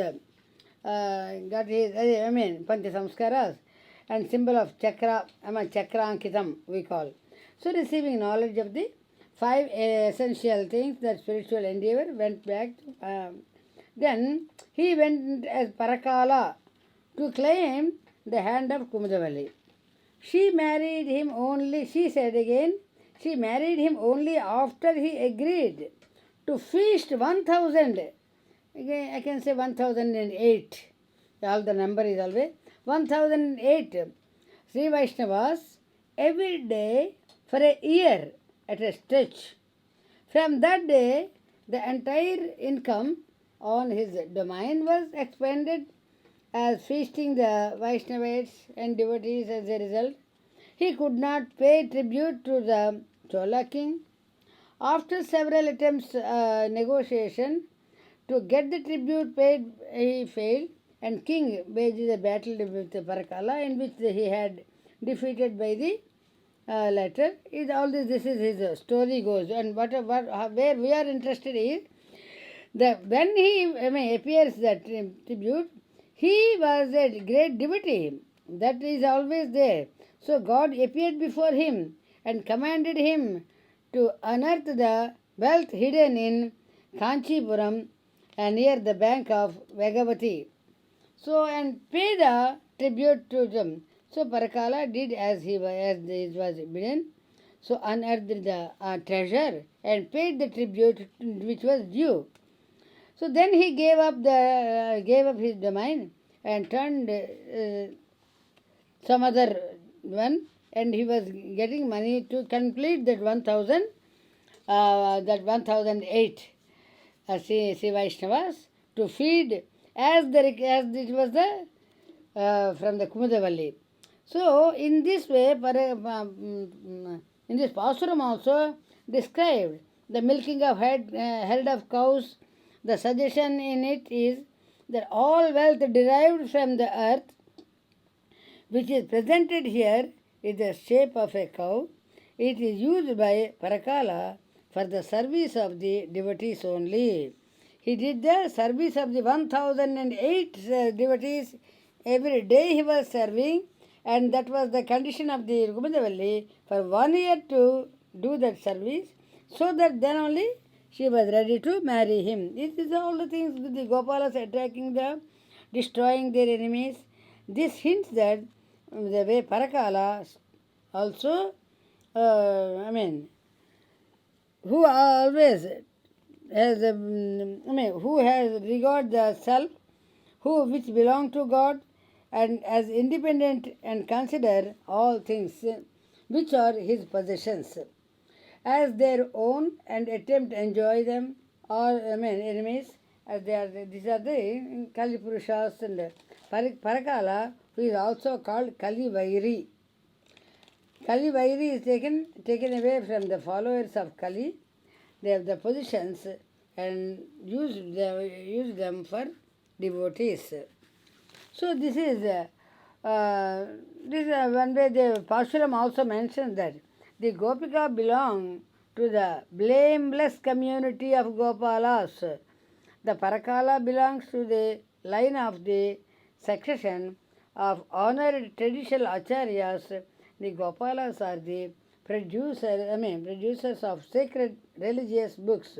Pancha Samskaras and symbol of Chakra Ankitam we call. So receiving knowledge of the 5 essential things that spiritual endeavor went back to, then he went as Parakala to claim the hand of Kumudavalli. She married him only after he agreed to feast 1000. Again, I can say 1008. All the number is always 1008 Sri Vaishnavas every day for a year at a stretch. From that day, the entire income on his domain was expanded as feasting the Vaishnavites and devotees as a result. He could not pay tribute to the Chola king. After several attempts negotiation to get the tribute paid, he failed, and king waged a battle with Parakala in which he had defeated by the latter. This is his story goes, and where we are interested is that when he appears that tribute, he was a great devotee. That is always there. So God appeared before him and commanded him to unearth the wealth hidden in Kanchipuram and near the bank of Vegavati. So, and pay the tribute to them. So Parakala did as he was bidden. So unearthed the treasure and paid the tribute which was due. So then he gave up his domain and turned some other one, and he was getting money to complete that 1008 Sri Vaishnavas to feed as it was the from the Kumudavalli. So in this way, in this Pasuram also described the milking of herd of cows. The suggestion in it is that all wealth derived from the earth, which is presented here, is the shape of a cow. It is used by Parakala for the service of the devotees only. He did the service of the 1008 devotees. Every day he was serving, and that was the condition of the Rukumandavalli for 1 year to do that service, so that then only she was ready to marry him. This is all the things with the Gopalas attacking them, destroying their enemies. This hints that the way Parakala also, who always has, who has regard the self, which belong to God, and as independent and consider all things which are his possessions as their own and attempt to enjoy them, or enemies, as they are. These are the Kali Purushas and Parakala, who is also called Kali Vairi. Kali Vairi is taken away from the followers of Kali. They have the positions and use them for devotees. So this is one way the Pasuram also mentions that the Gopika belong to the blameless community of Gopalas. The Parakala belongs to the line of the succession of honored traditional acharyas. The Gopalas are the producers of sacred religious books.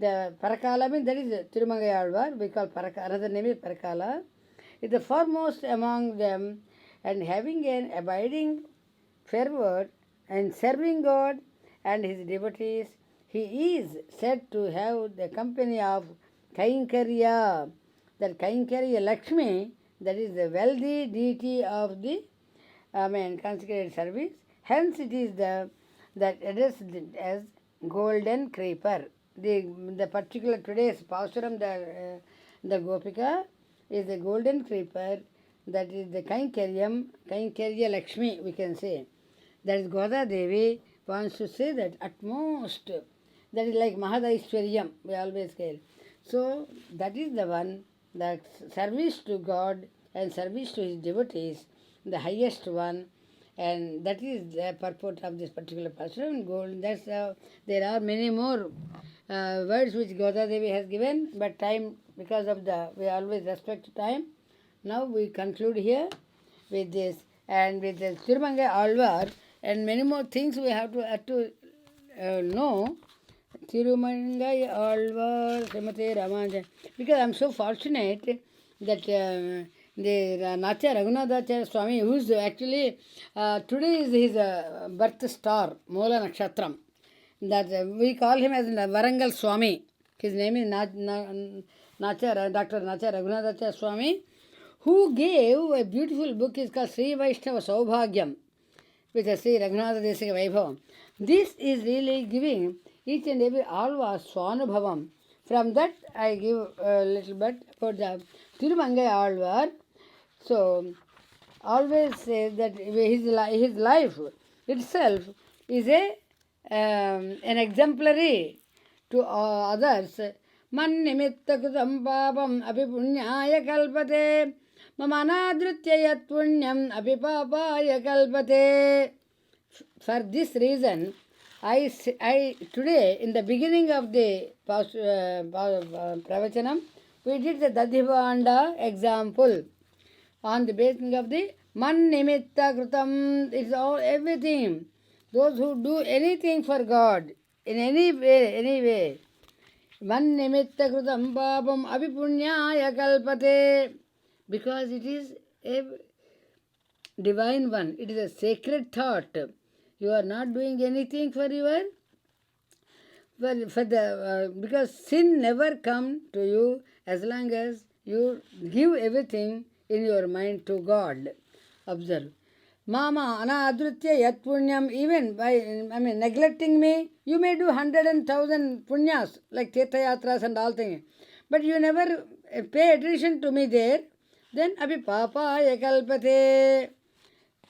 The Parakala means that is Tirumangai Alvar. We call Parakala. Another name is Parakala. Is the foremost among them, and having an abiding fervor and serving God and his devotees, he is said to have the company of Kainkarya. That Kainkarya Lakshmi, that is the wealthy deity of the consecrated service. Hence it is that addressed as golden creeper. The particular today's Pasuram, the Gopika is the golden creeper, that is the Kainkarya Lakshmi, we can say. That is Goda Devi wants to say that at most, that is like Mahadaishwaryam, we always say. So that is the one, that service to God and service to his devotees, the highest one, and that is the purport of this particular Pasuram. Gold. That's there are many more words which Goda Devi has given, but time, because of we always respect time. Now we conclude here with this, and with the Tirumangai Alvar, and many more things we have to know. Tirumangai Alvar, Srimate Ramanujan. Because I am so fortunate that the Natya Raghunatacharya Swami, who is actually, today is his birth star, Mola Nakshatram. That we call him as Varangal Swami. His name is Dr. Natya Raghunatacharya Swami, who gave a beautiful book, is called Sri Vaishnava Saubhagyam, with a Sri Raghunatha Desika Vaibhavam. This is really giving each and every alva swanubhavam, From that, I give a little bit for the Tirumangai Alvar. So, always says that his life itself is an exemplary to others. Man nimitta kutam papam api punyaya kalpate mamanadritya yat punyam api papaya kalpate. For this reason, I today in the beginning of the Pravachanam, we did the Dadhivanda example on the basis of the man nimitta krutam. It's all everything. Those who do anything for God in any way, man nimitta krutam papam apipunyaya kalpate, because it is a divine one. It is a sacred thought. You are not doing anything for your because sin never come to you as long as you give everything in your mind to God. Observe. Mama anadritya yat punyam, even by neglecting me, you may do 100,000 punyas like Tirtha Yatras and all things. But you never pay attention to me there, then abhi papa yakalpate.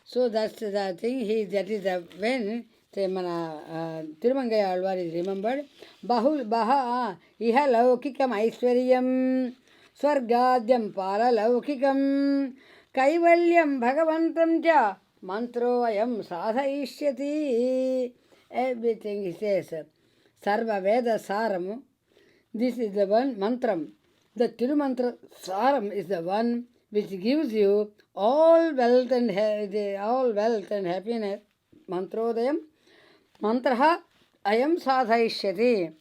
So that's the thing. That is when Tirumangai Alvar is remembered. Baha iha laukikam aishwaryam swargadyam paralaukikam kaivalyam bhagavantam ja mantro ayam sadhaishyati. Everything he says. Sarva Veda Saram. This is the one mantram. The Tirumantra Saram is the one which gives you all wealth and happiness. Mantrodayam mantraha ayam sadhaishyati.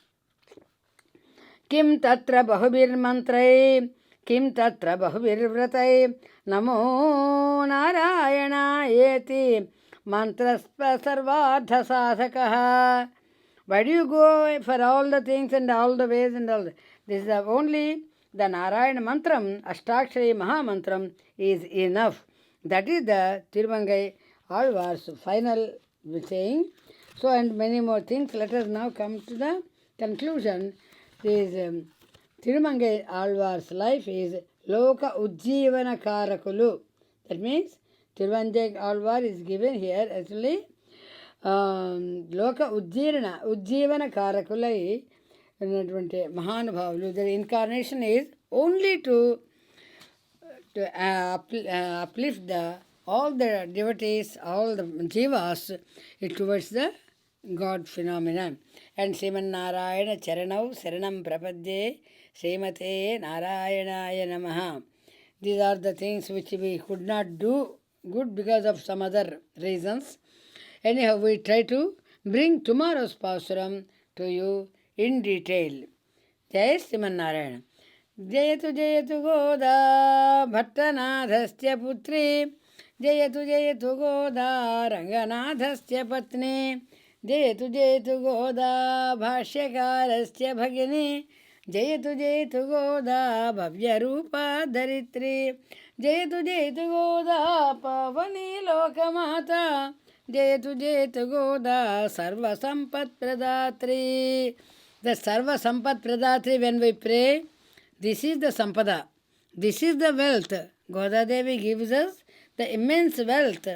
Kim tatra bahubir mantrai, kim tatra bahubir vratai, namo narayana yeti mantraspa sarvadha sadhakaha. Why do you go for all the things and all the ways and all? This is only the Narayana Mantram, Ashtakshari Mahamantram is enough. That is the Tirumangai Alvar's final saying. So, and many more things. Let us now come to the conclusion. This Tirumangai Alvar's life is Loka Ujjivana Karakulu. That means Tirumangai Alvar is given here actually Loka Ujjivana Karakulai. Mahanubhavulu. Their incarnation is only to uplift all the devotees, all the jivas towards the God phenomenon. And Sriman Narayana Charanau Saranam Prapadye Srimate Narayanaya Namaha. These are the things which we could not do good because of some other reasons. Anyhow, we try to bring tomorrow's Pasuram to you in detail. Jai Sriman Narayana. Jayatu Jayatu Goda Bhattanadhasya Putri Jayatu Jayatu Goda Ranganadhasya Patni Jayatu Jayatu Goda Bhashyakarasya Bhagini Jayatu Jayatu Goda Bhavya Rupa Dharitri Jayatu Jayatu Goda Pavani Lokamata Jayatu Jayatu Goda Sarva Sampat Pradatri. The Sarva Sampat Pradatri, when we pray, this is the Sampada. This is the wealth. Goda Devi gives us the immense wealth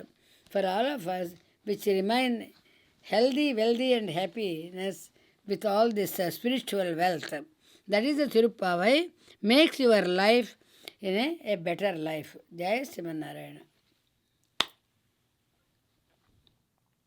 for all of us, which remain healthy, wealthy and happiness with all this spiritual wealth. That is the Tiruppavai, makes your life in a better life. Jai Sriman Narayana.